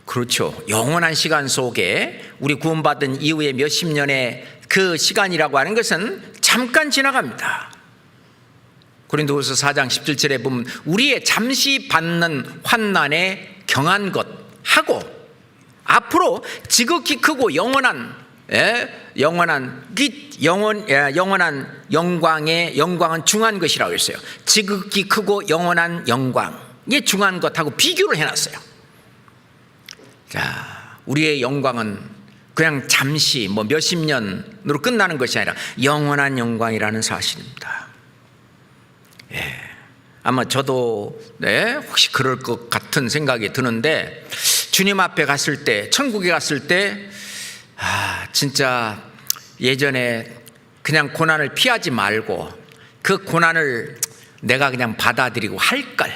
그렇죠. 영원한 시간 속에 우리 구원받은 이후에 몇십 년의 그 시간이라고 하는 것은 잠깐 지나갑니다. 고린도후서 4장 17절에 보면 우리의 잠시 받는 환난에 경한 것 하고 앞으로 지극히 크고 영원한 영광은 중한 것이라고 했어요. 지극히 크고 영원한 영광이 중한 것하고 비교를 해놨어요. 자, 우리의 영광은 그냥 잠시 뭐 몇십 년으로 끝나는 것이 아니라 영원한 영광이라는 사실입니다. 아마 저도 혹시 그럴 것 같은 생각이 드는데, 주님 앞에 갔을 때, 천국에 갔을 때 진짜 예전에 그냥 고난을 피하지 말고 그 고난을 내가 그냥 받아들이고 할걸,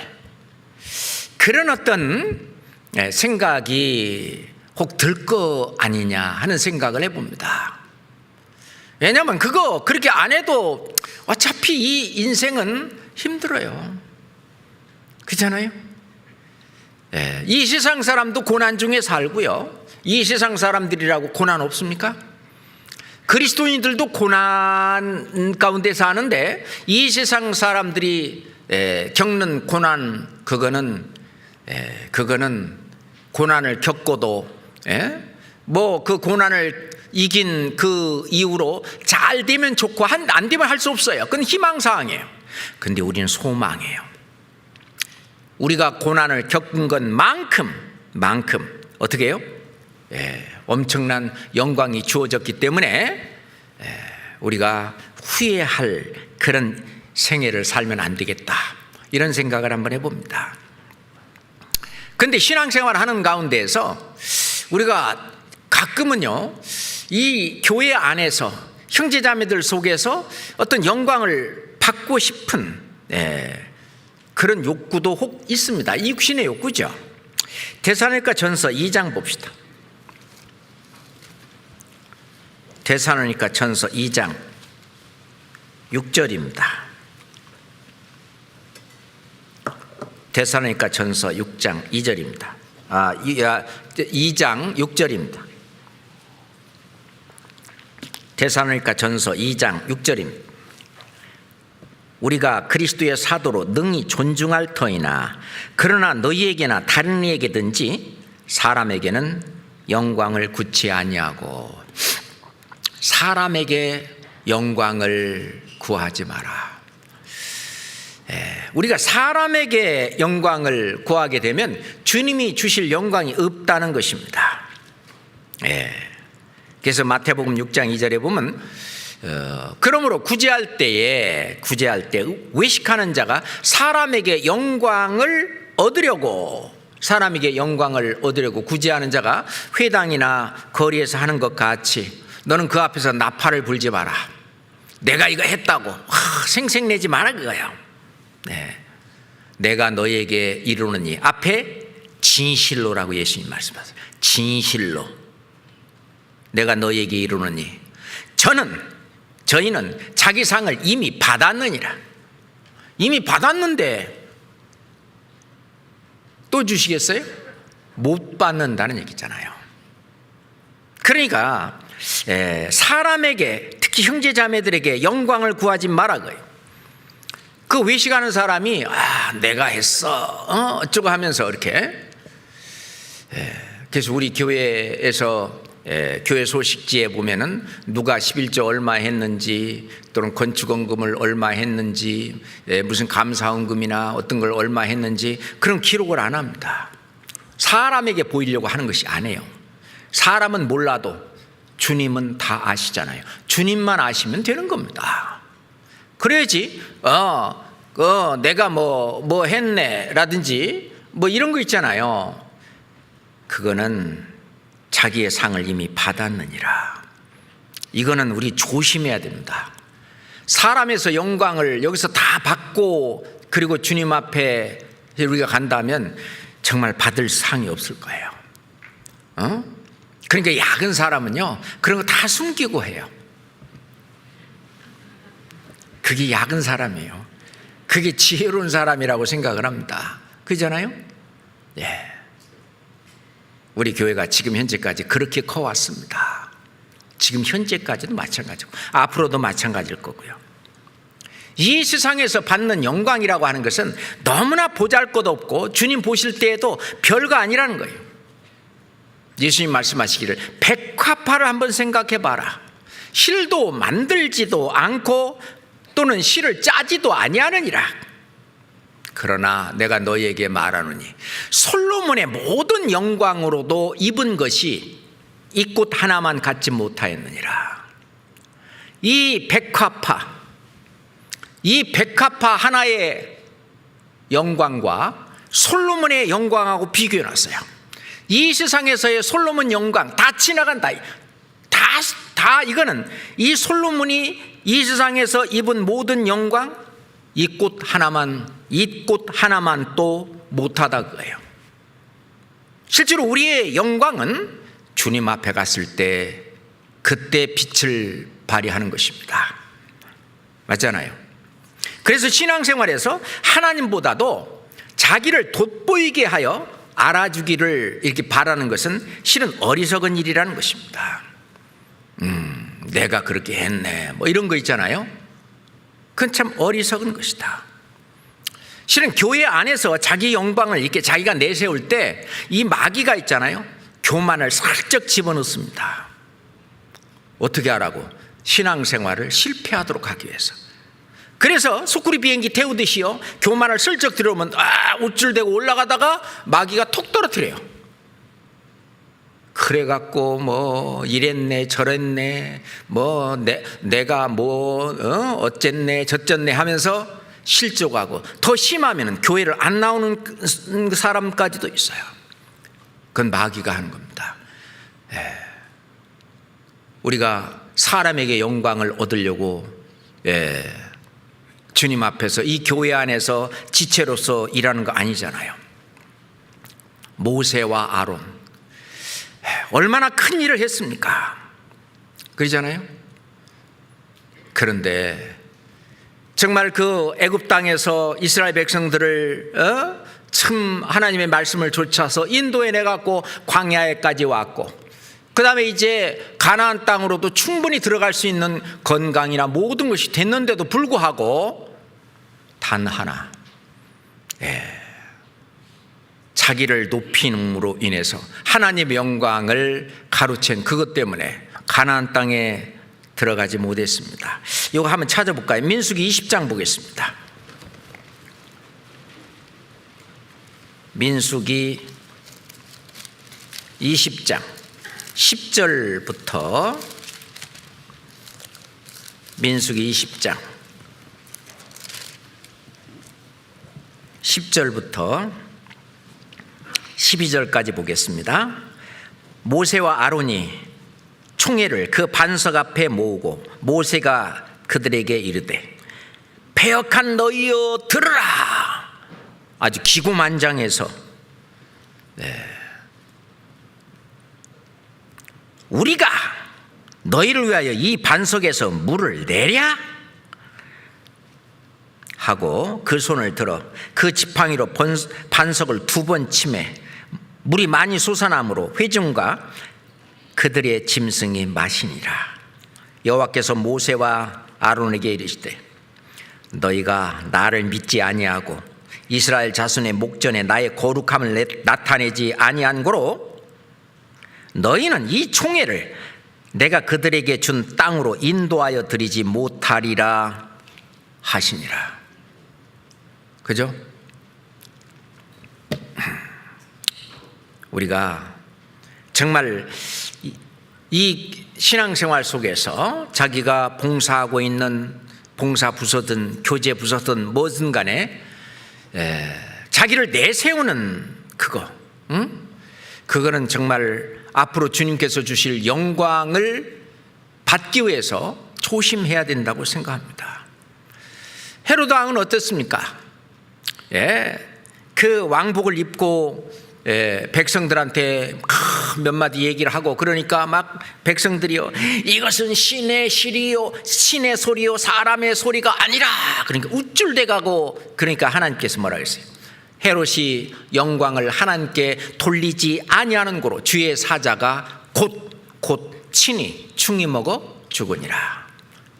그런 어떤 생각이 혹 들 거 아니냐 하는 생각을 해봅니다. 왜냐하면 그거 그렇게 안 해도 어차피 이 인생은 힘들어요. 그렇잖아요. 이 세상 사람도 고난 중에 살고요. 이 세상 사람들이라고 고난 없습니까? 그리스도인들도 고난 가운데 사는데 이 세상 사람들이 겪는 고난, 그거는 고난을 겪고도 뭐 그 고난을 이긴 그 이후로 잘 되면 좋고 안 되면 할 수 없어요. 그건 희망사항이에요. 근데 우리는 소망이에요. 우리가 고난을 겪은 것만큼 어떻게 해요? 엄청난 영광이 주어졌기 때문에 우리가 후회할 그런 생애를 살면 안 되겠다, 이런 생각을 한번 해봅니다. 그런데 신앙생활 하는 가운데에서 우리가 가끔은요, 이 교회 안에서 형제자매들 속에서 어떤 영광을 받고 싶은 그런 욕구도 혹 있습니다. 이 육신의 욕구죠. 데살로니가 전서 2장 봅시다. 데살로니가 전서 2장 6절입니다. 데살로니가 전서 6장 2절입니다. 2장 6절입니다. 데살로니가 전서 2장 6절입니다. 우리가 그리스도의 사도로 능히 존중할 터이나 그러나 너희에게나 다른 이에게든지 사람에게는 영광을 구치 아니하고, 사람에게 영광을 구하지 마라. 우리가 사람에게 영광을 구하게 되면 주님이 주실 영광이 없다는 것입니다. 그래서 마태복음 6장 2절에 보면 그러므로 구제할 때 외식하는 자가 사람에게 영광을 얻으려고 구제하는 자가 회당이나 거리에서 하는 것 같이 너는 그 앞에서 나팔을 불지 마라. 내가 이거 했다고 생색내지 마라 그거예요. 내가 너에게 이르노니, 앞에 진실로라고 예수님 말씀하세요. 진실로 내가 너에게 이르노니 저희는 자기 상을 이미 받았느니라. 이미 받았는데 또 주시겠어요? 못 받는다는 얘기잖아요. 그러니까 사람에게, 특히 형제자매들에게 영광을 구하지 말라고요. 그 외식하는 사람이 내가 했어 어쩌고 하면서 이렇게, 그래서 우리 교회에서 교회 소식지에 보면은 누가 11조 얼마 했는지, 또는 건축원금을 얼마 했는지, 무슨 감사원금이나 어떤 걸 얼마 했는지 그런 기록을 안 합니다. 사람에게 보이려고 하는 것이 아니에요. 사람은 몰라도 주님은 다 아시잖아요. 주님만 아시면 되는 겁니다. 그래야지 내가 뭐 했네 라든지 뭐 이런 거 있잖아요. 그거는 자기의 상을 이미 받았느니라. 이거는 우리 조심해야 됩니다. 사람에서 영광을 여기서 다 받고 그리고 주님 앞에 우리가 간다면 정말 받을 상이 없을 거예요. 그러니까 약은 사람은요, 그런 거 다 숨기고 해요. 그게 약은 사람이에요. 그게 지혜로운 사람이라고 생각을 합니다. 그잖아요? 예. 우리 교회가 지금 현재까지 그렇게 커왔습니다. 지금 현재까지도 마찬가지고 앞으로도 마찬가지일 거고요. 이 세상에서 받는 영광이라고 하는 것은 너무나 보잘것없고 주님 보실 때에도 별거 아니라는 거예요. 예수님 말씀하시기를 백화파를 한번 생각해 봐라. 실도 만들지도 않고 또는 실을 짜지도 아니하느니라. 그러나 내가 너희에게 말하노니 솔로몬의 모든 영광으로도 입은 것이 이 꽃 하나만 갖지 못하였느니라. 이 백화파 하나의 영광과 솔로몬의 영광하고 비교해 놨어요. 이 세상에서의 솔로몬 영광 다 지나간다. 다 이거는 이 솔로몬이 이 세상에서 입은 모든 영광, 이 꽃 하나만 또 못하다 그거예요. 실제로 우리의 영광은 주님 앞에 갔을 때 그때 빛을 발휘하는 것입니다. 맞잖아요. 그래서 신앙생활에서 하나님보다도 자기를 돋보이게 하여 알아주기를 이렇게 바라는 것은 실은 어리석은 일이라는 것입니다. 내가 그렇게 했네 뭐 이런 거 있잖아요. 그건 참 어리석은 것이다. 실은 교회 안에서 자기 영광을 이렇게 자기가 내세울 때 이 마귀가 있잖아요. 교만을 살짝 집어넣습니다. 어떻게 하라고? 신앙생활을 실패하도록 하기 위해서. 그래서 소쿠리 비행기 태우듯이요, 교만을 슬쩍 들어오면 우쭐대고 올라가다가 마귀가 톡 떨어뜨려요. 그래갖고 뭐 이랬네 저랬네 뭐 내가 뭐 어쨌네 저쨌네 하면서 실족하고, 더 심하면 교회를 안 나오는 사람까지도 있어요. 그건 마귀가 하는 겁니다. 우리가 사람에게 영광을 얻으려고 주님 앞에서 이 교회 안에서 지체로서 일하는 거 아니잖아요. 모세와 아론 얼마나 큰 일을 했습니까? 그러잖아요. 그런데 정말 그 애굽 땅에서 이스라엘 백성들을 참 하나님의 말씀을 좇아서 인도해 내갖고 광야에까지 왔고, 그 다음에 이제 가나안 땅으로도 충분히 들어갈 수 있는 건강이나 모든 것이 됐는데도 불구하고 단 하나, 자기를 높임으로 인해서 하나님의 영광을 가로챈 그것 때문에 가나안 땅에 들어가지 못했습니다. 이거 한번 찾아볼까요? 민수기 20장 보겠습니다. 민수기 20장 10절부터 민수기 20장 10절부터 12절까지 보겠습니다. 모세와 아론이 총회를 그 반석 앞에 모으고 모세가 그들에게 이르되 패역한 너희여 들으라. 아주 기고만장해서 우리가 너희를 위하여 이 반석에서 물을 내랴 하고 그 손을 들어 그 지팡이로 반석을 2번 치매 물이 많이 솟아나므로 회중과 그들의 짐승이 마시니라. 여호와께서 모세와 아론에게 이르시되 너희가 나를 믿지 아니하고 이스라엘 자손의 목전에 나의 거룩함을 나타내지 아니한 고로 너희는 이 총회를 내가 그들에게 준 땅으로 인도하여 드리지 못하리라 하시니라. 그죠? 우리가 정말 이 신앙생활 속에서 자기가 봉사하고 있는 봉사 부서든 교제 부서든 뭐든 간에 자기를 내세우는 그거, 그거는 정말 앞으로 주님께서 주실 영광을 받기 위해서 조심해야 된다고 생각합니다. 헤로드 왕은 어떻습니까? 그 왕복을 입고 백성들한테 몇 마디 얘기를 하고, 그러니까 막 백성들이요, 이것은 신의 시리요 신의 소리요 사람의 소리가 아니라, 그러니까 우쭐대 가고, 그러니까 하나님께서 뭐라 했어요? 헤롯이 영광을 하나님께 돌리지 아니하는 고로 주의 사자가 곧 친히 충이 먹어 죽으니라.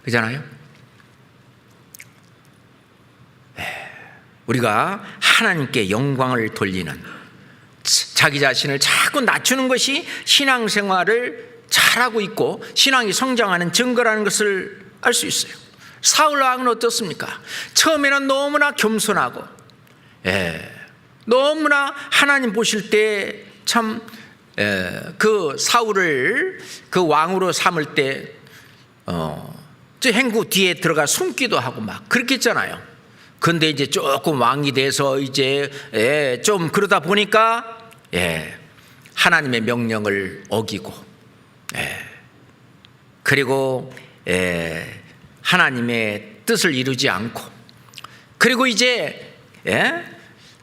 그잖아요. 우리가 하나님께 영광을 돌리는, 자기 자신을 자꾸 낮추는 것이 신앙생활을 잘하고 있고 신앙이 성장하는 증거라는 것을 알 수 있어요. 사울 왕은 어떻습니까? 처음에는 너무나 겸손하고, 너무나 하나님 보실 때 참 그 사울을 그 왕으로 삼을 때 저 행구 뒤에 들어가 숨기도 하고 막 그렇겠잖아요. 근데 이제 조금 왕이 돼서 이제 좀 그러다 보니까 하나님의 명령을 어기고, 그리고 하나님의 뜻을 이루지 않고, 그리고 이제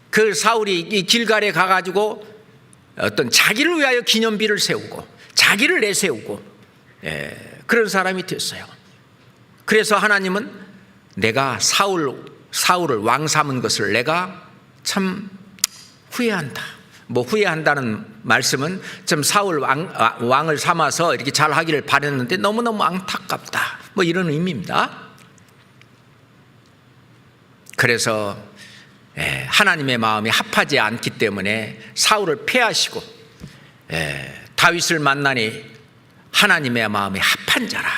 그 사울이 이 길갈에 가가지고 어떤 자기를 위하여 기념비를 세우고 자기를 내세우고 그런 사람이 됐어요. 그래서 하나님은 내가 사울을 왕 삼은 것을 내가 참 후회한다. 뭐 후회한다는 말씀은 좀 사울 왕을 삼아서 이렇게 잘 하기를 바랬는데 너무너무 안타깝다, 뭐 이런 의미입니다. 그래서 하나님의 마음이 합하지 않기 때문에 사울을 패하시고 다윗을 만나니 하나님의 마음이 합한 자라.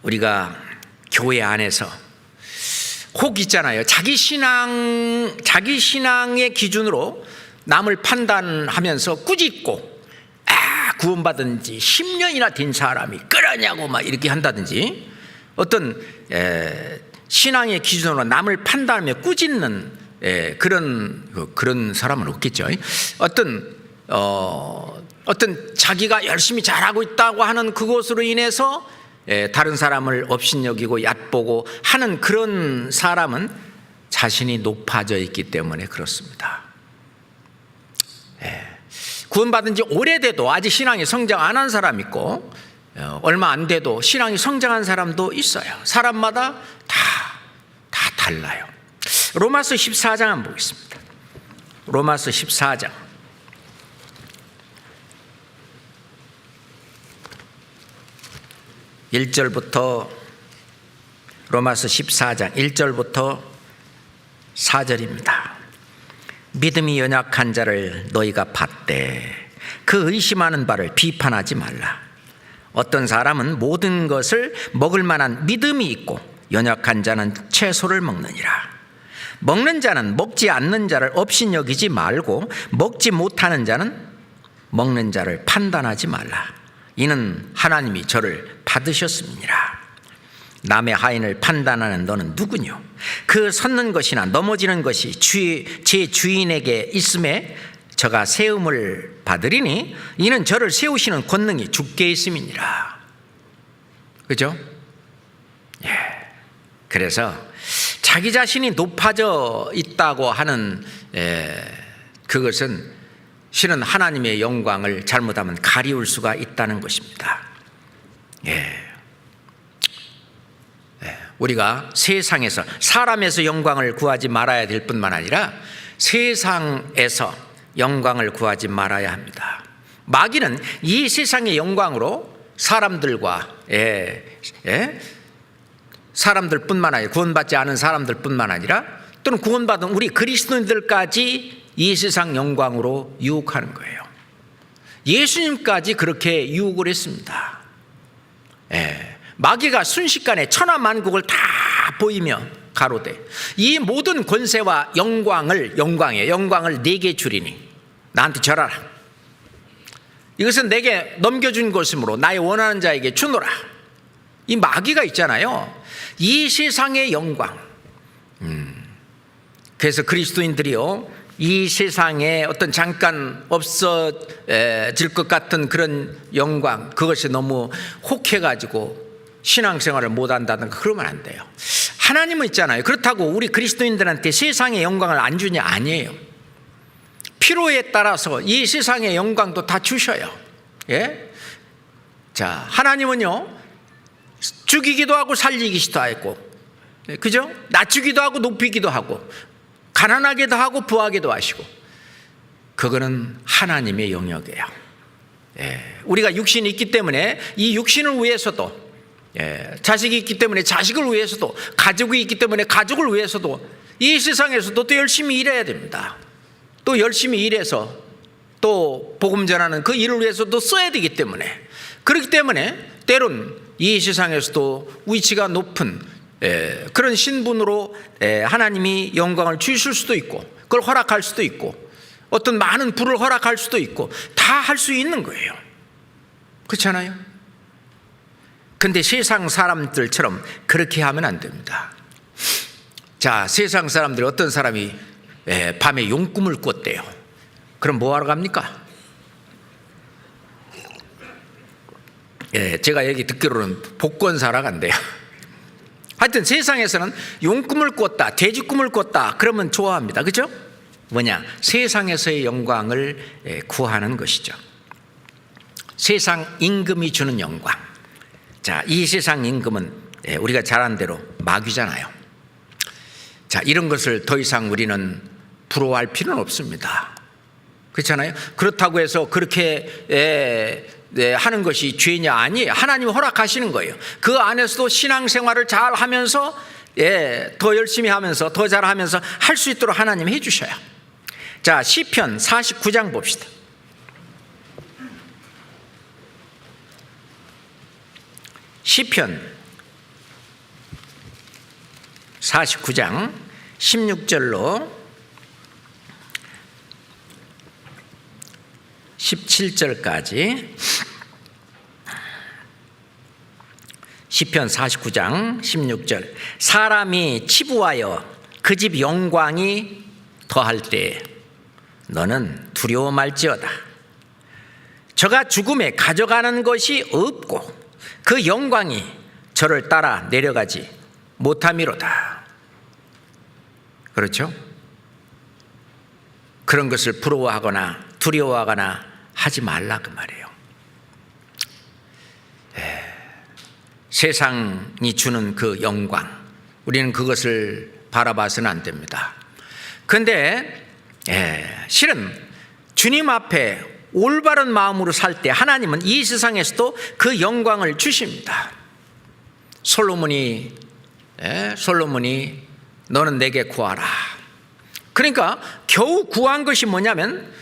우리가 교회 안에서 혹 있잖아요. 자기 신앙의 기준으로 남을 판단하면서 꾸짖고, 구원받은 지 10년이나 된 사람이 그러냐고 막 이렇게 한다든지, 어떤 신앙의 기준으로 남을 판단하며 꾸짖는 그런 사람은 없겠죠. 어떤 자기가 열심히 잘하고 있다고 하는 그것으로 인해서 다른 사람을 업신여기고 얕보고 하는 그런 사람은 자신이 높아져 있기 때문에 그렇습니다. 구원받은 지 오래돼도 아직 신앙이 성장 안 한 사람 있고, 얼마 안 돼도 신앙이 성장한 사람도 있어요. 사람마다 다 달라요. 로마서 14장 한번 보겠습니다. 로마서 14장 1절부터, 로마서 14장 1절부터 4절입니다. 믿음이 연약한 자를 너희가 받되 그 의심하는 바를 비판하지 말라. 어떤 사람은 모든 것을 먹을 만한 믿음이 있고 연약한 자는 채소를 먹느니라. 먹는 자는 먹지 않는 자를 업신여기지 말고 먹지 못하는 자는 먹는 자를 판단하지 말라. 이는 하나님이 저를 받으셨음이니라. 남의 하인을 판단하는 너는 누구뇨? 그 섰는 것이나 넘어지는 것이 제 주인에게 있음에 저가 세움을 받으리니 이는 저를 세우시는 권능이 주께 있음이니라. 그죠? 그래서 자기 자신이 높아져 있다고 하는 그것은 실은 하나님의 영광을 잘못하면 가리울 수가 있다는 것입니다. 우리가 세상에서 사람에서 영광을 구하지 말아야 될 뿐만 아니라 세상에서 영광을 구하지 말아야 합니다. 마귀는 이 세상의 영광으로 사람들뿐만 아니라 구원받지 않은 사람들뿐만 아니라 또는 구원받은 우리 그리스도인들까지 이 세상 영광으로 유혹하는 거예요. 예수님까지 그렇게 유혹을 했습니다. 마귀가 순식간에 천하만국을 다 보이며 가로되 이 모든 권세와 영광을 내게 주리니 나한테 절하라. 이것은 내게 넘겨준 것이므로 나의 원하는 자에게 주노라. 이 마귀가 있잖아요. 이 세상의 영광. 그래서 그리스도인들이요, 이 세상에 어떤 잠깐 없어질 것 같은 그런 영광, 그것이 너무 혹해가지고 신앙생활을 못한다든가 그러면 안 돼요. 하나님은 있잖아요. 그렇다고 우리 그리스도인들한테 세상의 영광을 안 주냐? 아니에요. 필요에 따라서 이 세상의 영광도 다 주셔요. 예? 자, 하나님은요, 죽이기도 하고 살리기도 하고, 그죠? 낮추기도 하고 높이기도 하고, 가난하게도 하고 부하게도 하시고, 그거는 하나님의 영역이에요. 우리가 육신이 있기 때문에 이 육신을 위해서도, 자식이 있기 때문에 자식을 위해서도, 가족이 있기 때문에 가족을 위해서도 이 세상에서도 또 열심히 일해야 됩니다. 또 열심히 일해서 또 복음 전하는 그 일을 위해서도 써야 되기 때문에, 그렇기 때문에 때론 이 세상에서도 위치가 높은 그런 신분으로 하나님이 영광을 주실 수도 있고, 그걸 허락할 수도 있고, 어떤 많은 부를 허락할 수도 있고, 다 할 수 있는 거예요. 그렇잖아요? 근데 세상 사람들처럼 그렇게 하면 안 됩니다. 자, 세상 사람들이 어떤 사람이 밤에 용꿈을 꿨대요. 그럼 뭐 하러 갑니까? 제가 얘기 듣기로는 복권 사러 간대요. 하여튼 세상에서는 용꿈을 꿨다, 돼지꿈을 꿨다, 그러면 좋아합니다. 그죠? 뭐냐? 세상에서의 영광을 구하는 것이죠. 세상 임금이 주는 영광. 자, 이 세상 임금은 우리가 잘 아는 대로 마귀잖아요. 자, 이런 것을 더 이상 우리는 부러워할 필요는 없습니다. 그렇잖아요? 그렇다고 해서 그렇게 하는 것이 죄냐? 아니에요. 하나님이 허락하시는 거예요. 그 안에서도 신앙생활을 잘 하면서, 더 열심히 하면서, 더 잘하면서 할 수 있도록 하나님이 해주셔요. 자, 시편 49장 봅시다. 시편 49장 16절로 17절까지, 시편 49장 16절. 사람이 치부하여 그 집 영광이 더할 때에 너는 두려워 말지어다. 저가 죽음에 가져가는 것이 없고 그 영광이 저를 따라 내려가지 못함이로다. 그렇죠? 그런 것을 부러워하거나 두려워하거나 하지 말라 그 말이에요. 세상이 주는 그 영광, 우리는 그것을 바라봐서는 안 됩니다. 그런데 실은 주님 앞에 올바른 마음으로 살 때 하나님은 이 세상에서도 그 영광을 주십니다. 솔로몬이 너는 내게 구하라. 그러니까 겨우 구한 것이 뭐냐면,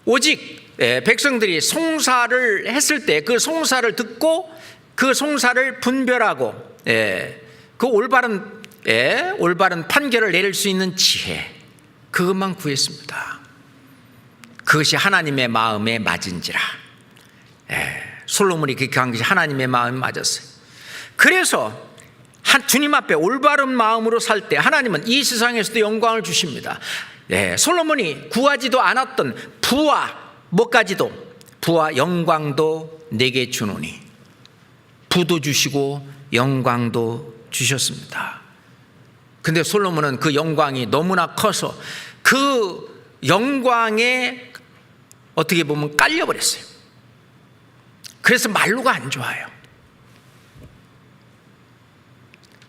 오직 백성들이 송사를 했을 때 그 송사를 듣고 그 송사를 분별하고 그 올바른 판결을 내릴 수 있는 지혜, 그것만 구했습니다. 그것이 하나님의 마음에 맞은지라. 솔로몬이 그렇게 한 것이 하나님의 마음에 맞았어요. 그래서 주님 앞에 올바른 마음으로 살 때 하나님은 이 세상에서도 영광을 주십니다. 솔로몬이 구하지도 않았던 부와 부와 영광도 내게 주노니, 부도 주시고 영광도 주셨습니다. 근데 솔로몬은 그 영광이 너무나 커서 그 영광에 어떻게 보면 깔려버렸어요. 그래서 말로가 안 좋아요.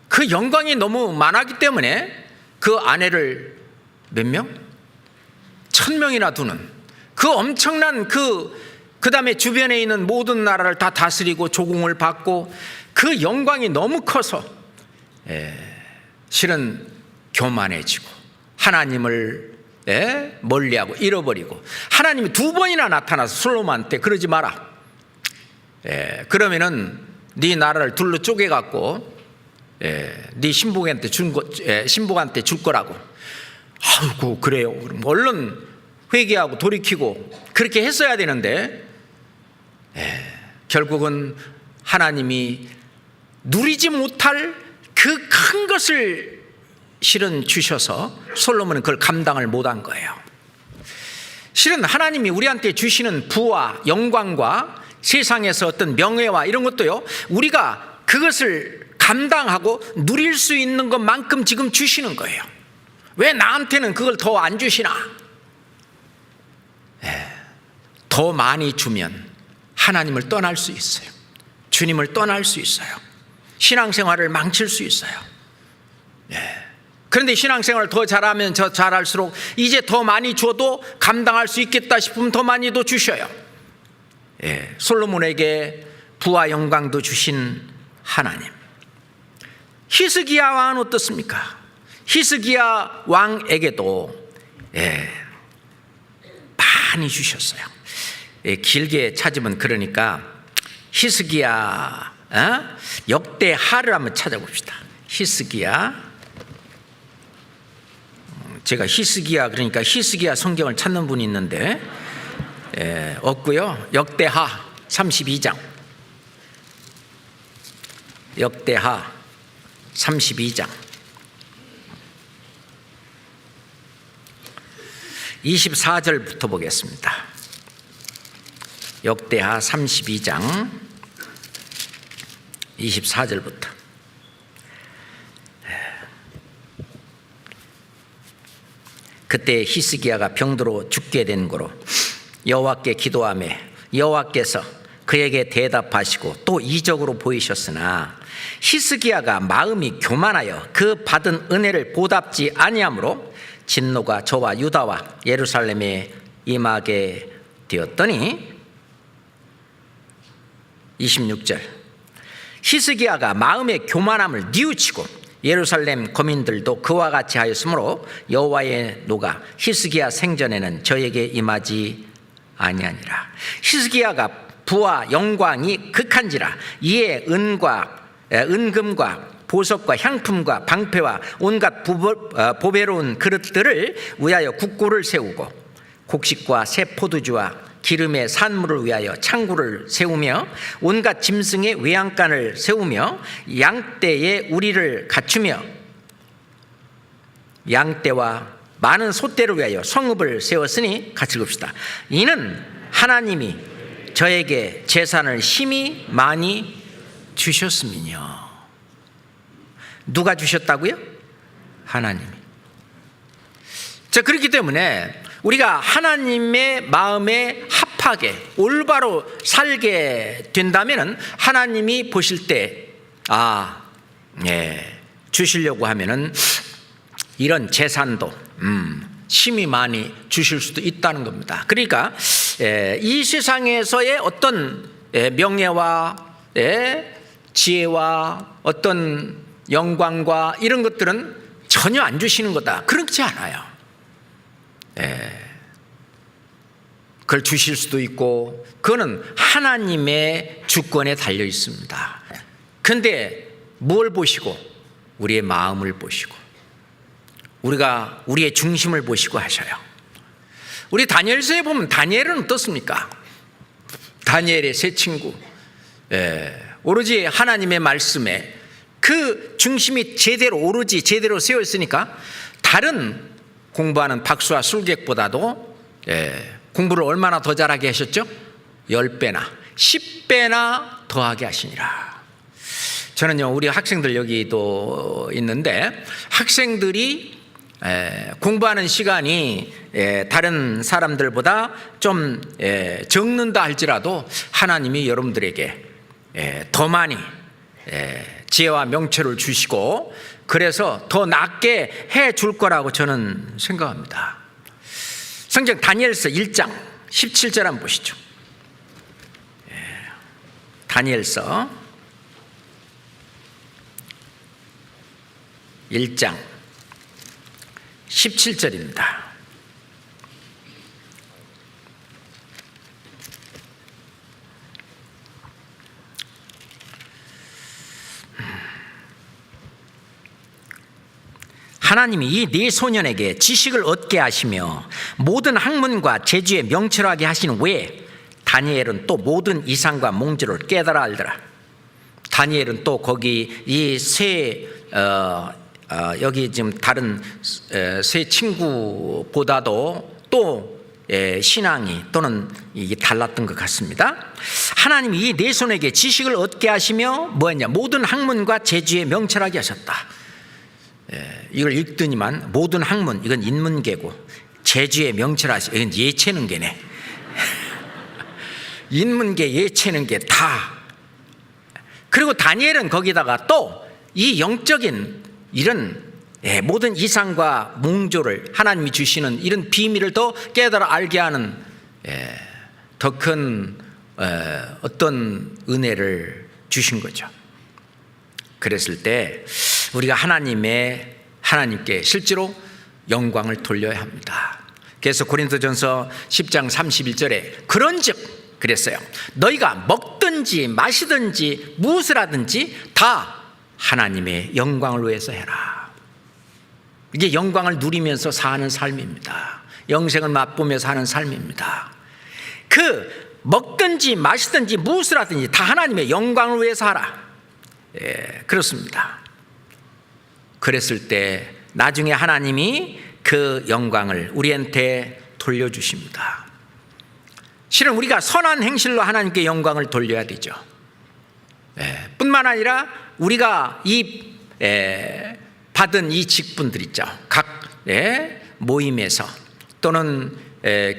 그 영광이 너무 많았기 때문에 그 아내를 몇 명? 1000명이나 두는 그 엄청난 그 다음에 주변에 있는 모든 나라를 다 다스리고 조공을 받고 그 영광이 너무 커서 실은 교만해지고 하나님을 멀리하고 잃어버리고, 하나님이 2번이나 나타나서 솔로몬한테 그러지 마라. 그러면은 네 나라를 둘로 쪼개갖고 네 신복한테 줄 거라고. 아이고 그래요. 그럼 얼른 회개하고 돌이키고 그렇게 했어야 되는데, 결국은 하나님이 누리지 못할 그 큰 것을 실은 주셔서 솔로몬은 그걸 감당을 못한 거예요. 실은 하나님이 우리한테 주시는 부와 영광과 세상에서 어떤 명예와 이런 것도요, 우리가 그것을 감당하고 누릴 수 있는 것만큼 지금 주시는 거예요. 왜 나한테는 그걸 더 안 주시나? 더 많이 주면 하나님을 떠날 수 있어요. 주님을 떠날 수 있어요. 신앙생활을 망칠 수 있어요. 그런데 신앙생활을 더 잘하면 잘할수록 이제 더 많이 줘도 감당할 수 있겠다 싶으면 더 많이도 주셔요. 솔로몬에게 부와 영광도 주신 하나님. 히스기야 왕은 어떻습니까? 히스기야 왕에게도 많이 주셨어요. 길게 찾으면 그러니까 히스기야 역대하를 한번 찾아봅시다. 히스기야. 제가 히스기야 그러니까 히스기야 성경을 찾는 분이 있는데 없고요. 역대하 32장. 역대하 32장 24절부터 보겠습니다. 역대하 32장 24절부터. 그때 히스기야가 병들어 죽게 된 고로 여호와께 기도하며 여호와께서 그에게 대답하시고 또 이적으로 보이셨으나 히스기야가 마음이 교만하여 그 받은 은혜를 보답지 아니하므로 진노가 저와 유다와 예루살렘에 임하게 되었더니 26절 히스기야가 마음의 교만함을 뉘우치고 예루살렘 거민들도 그와 같이 하였으므로 여호와의 노가 히스기야 생전에는 저에게 임하지 아니하니라. 히스기야가 부와 영광이 극한지라 이에 은금과 보석과 향품과 방패와 온갖 보배로운 그릇들을 위하여 국고를 세우고 곡식과 새 포도주와 기름의 산물을 위하여 창고를 세우며 온갖 짐승의 외양간을 세우며 양떼의 우리를 갖추며 양떼와 많은 소떼를 위하여 성읍을 세웠으니 같이 읽읍시다. 이는 하나님이 저에게 재산을 심히 많이 주셨음이뇨. 누가 주셨다고요? 하나님이. 자, 그렇기 때문에 우리가 하나님의 마음에 합하게 올바로 살게 된다면 하나님이 보실 때 주시려고 하면은 이런 재산도 심히 많이 주실 수도 있다는 겁니다. 그러니까 이 세상에서의 어떤 명예와 지혜와 어떤 영광과 이런 것들은 전혀 안 주시는 거다. 그렇지 않아요. 그걸 주실 수도 있고 그거는 하나님의 주권에 달려 있습니다. 그런데 뭘 보시고? 우리의 마음을 보시고 우리가 우리의 중심을 보시고 하셔요. 우리 다니엘서에 보면 다니엘은 어떻습니까? 다니엘의 세 친구 오로지 하나님의 말씀에 그 중심이 오로지 제대로 세워 있으니까 다른 공부하는 박수와 술객보다도 공부를 얼마나 더 잘하게 하셨죠? 10배나 10배나 더하게 하시니라. 저는요 우리 학생들 여기도 있는데 학생들이 공부하는 시간이 다른 사람들보다 좀 적는다 할지라도 하나님이 여러분들에게 더 많이 지혜와 명철을 주시고 그래서 더 낫게 해 줄 거라고 저는 생각합니다. 성경 다니엘서 1장 17절 한번 보시죠. 다니엘서 1장 17절입니다. 하나님이 이 네 소년에게 지식을 얻게 하시며 모든 학문과 재주에 명철하게 하신 후에 다니엘은 또 모든 이상과 몽주를 깨달아 알더라. 다니엘은 또 거기 이 여기 지금 다른 세 친구보다도 또 신앙이 또는 이게 달랐던 것 같습니다. 하나님이 이 네 손에게 지식을 얻게 하시며 뭐였냐? 모든 학문과 재주에 명철하게 하셨다. 이걸 읽더니만 모든 학문, 이건 인문계고, 재주에 명철하시, 이건 예체능계네. 인문계, 예체능계 다. 그리고 다니엘은 거기다가 또 이 영적인 이런 모든 이상과 몽조를 하나님이 주시는 이런 비밀을 더 깨달아 알게 하는 더 큰 어떤 은혜를 주신 거죠. 그랬을 때 우리가 하나님께 실제로 영광을 돌려야 합니다. 그래서 고린도전서 10장 31절에 그런즉 그랬어요. 너희가 먹든지 마시든지 무엇을 하든지 다 하나님의 영광을 위해서 해라. 이게 영광을 누리면서 사는 삶입니다. 영생을 맛보면서 사는 삶입니다. 그 먹든지 마시든지 무엇을 하든지 다 하나님의 영광을 위해서 하라. 그렇습니다. 그랬을 때 나중에 하나님이 그 영광을 우리한테 돌려주십니다. 실은 우리가 선한 행실로 하나님께 영광을 돌려야 되죠. 뿐만 아니라 우리가 받은 이 직분들 있죠. 각 모임에서 또는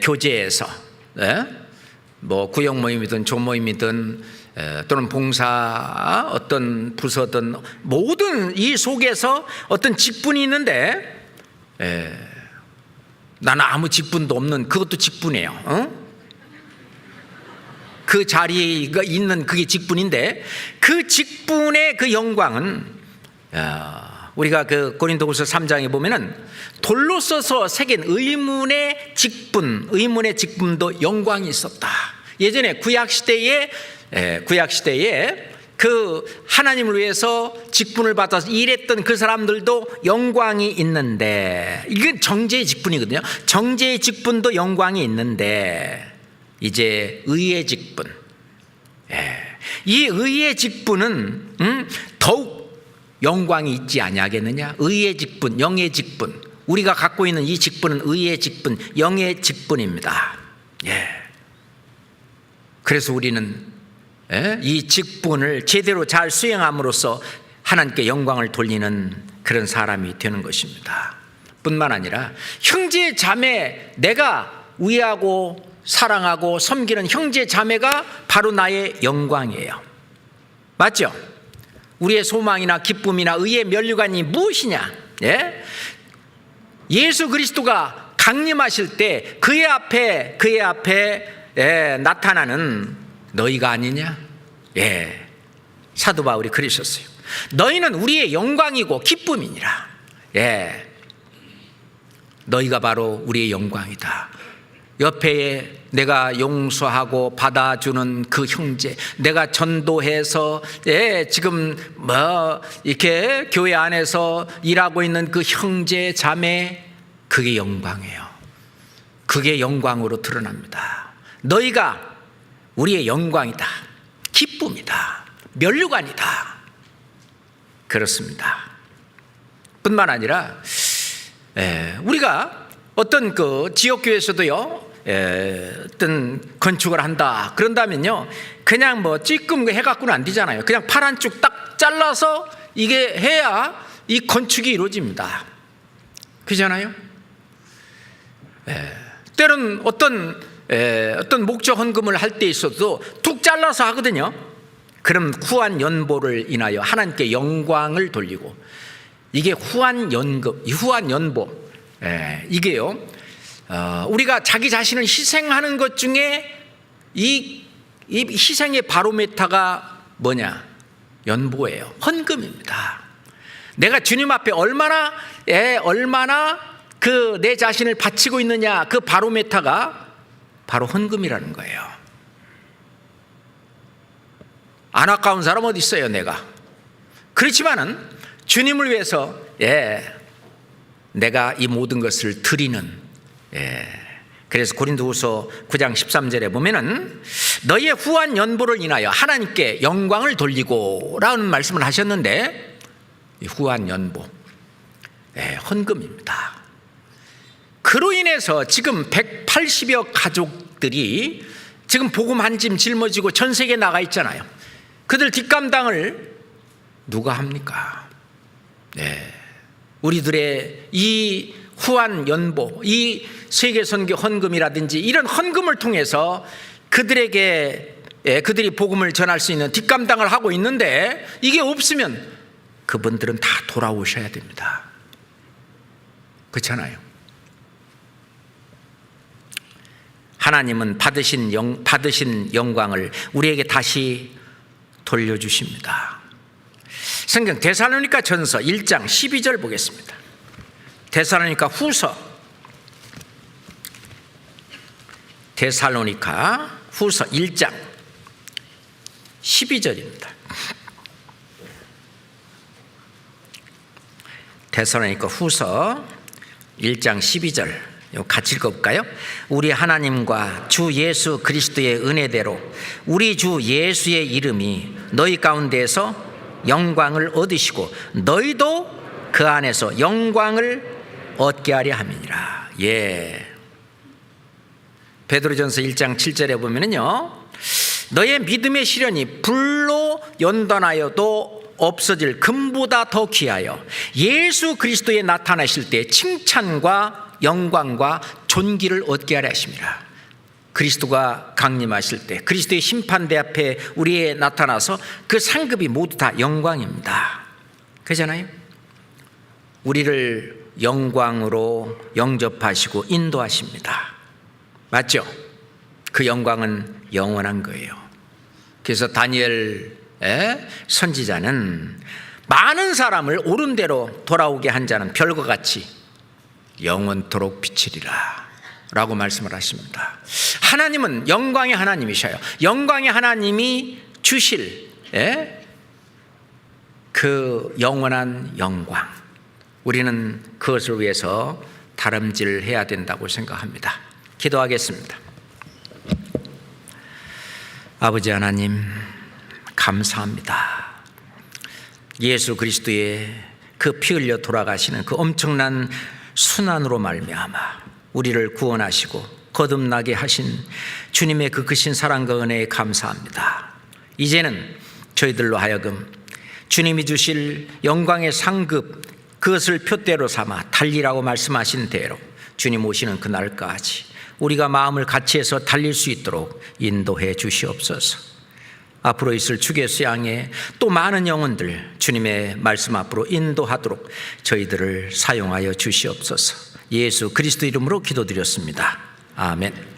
교제에서 뭐 구역 모임이든 조모임이든 또는 봉사 어떤 부서든 모든 이 속에서 어떤 직분이 있는데 나는 아무 직분도 없는 그것도 직분이에요. 그 자리가 있는 그게 직분인데 그 직분의 그 영광은 우리가 그 고린도후서 3장에 보면은 돌로 써서 새긴 의문의 직분도 영광이 있었다. 예전에 구약 시대에 그 하나님을 위해서 직분을 받아서 일했던 그 사람들도 영광이 있는데 이게 정제의 직분이거든요. 정제의 직분도 영광이 있는데 이제 의의 직분, 이 의의 직분은 더욱 영광이 있지 아니하겠느냐? 의의 직분, 영의 직분, 우리가 갖고 있는 이 직분은 의의 직분, 영의 직분입니다. 그래서 우리는 이 직분을 제대로 잘 수행함으로써 하나님께 영광을 돌리는 그런 사람이 되는 것입니다. 뿐만 아니라 형제 자매, 내가 위하고 사랑하고 섬기는 형제 자매가 바로 나의 영광이에요. 맞죠? 우리의 소망이나 기쁨이나 의의 면류관이 무엇이냐? 예수 그리스도가 강림하실 때 그의 앞에 나타나는 너희가 아니냐? 사도 바울이 그러셨어요. 너희는 우리의 영광이고 기쁨이니라. 너희가 바로 우리의 영광이다. 옆에 내가 용서하고 받아주는 그 형제, 내가 전도해서 지금 이렇게 교회 안에서 일하고 있는 그 형제 자매, 그게 영광이에요. 그게 영광으로 드러납니다. 너희가 우리의 영광이다, 기쁨이다, 면류관이다. 그렇습니다. 뿐만 아니라 우리가 어떤 그 지역교회에서도요, 어떤 건축을 한다 그런다면요, 그냥 뭐 찔끔 해갖고는 안 되잖아요. 그냥 팔 한쪽 딱 잘라서 이게 해야 이 건축이 이루어집니다. 그렇잖아요. 때론 어떤 목적 헌금을 할 때 있어도 툭 잘라서 하거든요. 그럼 후한 연보를 인하여 하나님께 영광을 돌리고, 이게 후한 연금, 후한 연보, 이게요, 우리가 자기 자신을 희생하는 것 중에 이 희생의 바로메타가 뭐냐? 연보예요. 헌금입니다. 내가 주님 앞에 얼마나 그 내 자신을 바치고 있느냐, 그 바로메타가 바로 헌금이라는 거예요. 안 아까운 사람 어디 있어요, 내가. 그렇지만은 주님을 위해서 내가 이 모든 것을 드리는, 그래서 고린도후서 9장 13절에 보면은 너희의 후한 연보를 인하여 하나님께 영광을 돌리고 라는 말씀을 하셨는데, 이 후한 연보, 헌금입니다. 그로 인해서 지금 180여 가족들이 지금 복음 한 짐 짊어지고 전 세계에 나가 있잖아요. 그들 뒷감당을 누가 합니까? 우리들의 이 후한 연보, 이 세계선교 헌금이라든지 이런 헌금을 통해서 그들에게 그들이 복음을 전할 수 있는 뒷감당을 하고 있는데, 이게 없으면 그분들은 다 돌아오셔야 됩니다. 그렇잖아요. 하나님은 받으신 영광을 우리에게 다시 돌려주십니다. 성경 데살로니가 전서 1장 12절 보겠습니다. 데살로니가 후서 1장 12절입니다. 데살로니가 후서 1장 12절 같이 읽어볼까요? 우리 하나님과 주 예수 그리스도의 은혜대로 우리 주 예수의 이름이 너희 가운데에서 영광을 얻으시고 너희도 그 안에서 영광을 얻게 하려 함이니라. 베드로전서 1장 7절에 보면은요, 너의 믿음의 시련이 불로 연단하여도 없어질 금보다 더 귀하여 예수 그리스도에 나타나실 때 칭찬과 영광과 존귀를 얻게 하려 하심이라. 그리스도가 강림하실 때 그리스도의 심판대 앞에 우리에 나타나서 그 상급이 모두 다 영광입니다. 그렇잖아요. 우리를 영광으로 영접하시고 인도하십니다. 맞죠? 그 영광은 영원한 거예요. 그래서 다니엘 선지자는 많은 사람을 옳은 대로 돌아오게 한 자는 별과 같이 영원토록 비치리라 라고 말씀을 하십니다. 하나님은 영광의 하나님이셔요. 영광의 하나님이 주실 그 영원한 영광, 우리는 그것을 위해서 다름질해야 된다고 생각합니다. 기도하겠습니다. 아버지 하나님, 감사합니다. 예수 그리스도의 그 피 흘려 돌아가시는 그 엄청난 순환으로 말미암아 우리를 구원하시고 거듭나게 하신 주님의 그 크신 사랑과 은혜에 감사합니다. 이제는 저희들로 하여금 주님이 주실 영광의 상급, 그것을 표대로 삼아 달리라고 말씀하신 대로 주님 오시는 그날까지 우리가 마음을 같이해서 달릴 수 있도록 인도해 주시옵소서. 앞으로 있을 주의 수양에 또 많은 영혼들 주님의 말씀 앞으로 인도하도록 저희들을 사용하여 주시옵소서. 예수 그리스도 이름으로 기도드렸습니다. 아멘.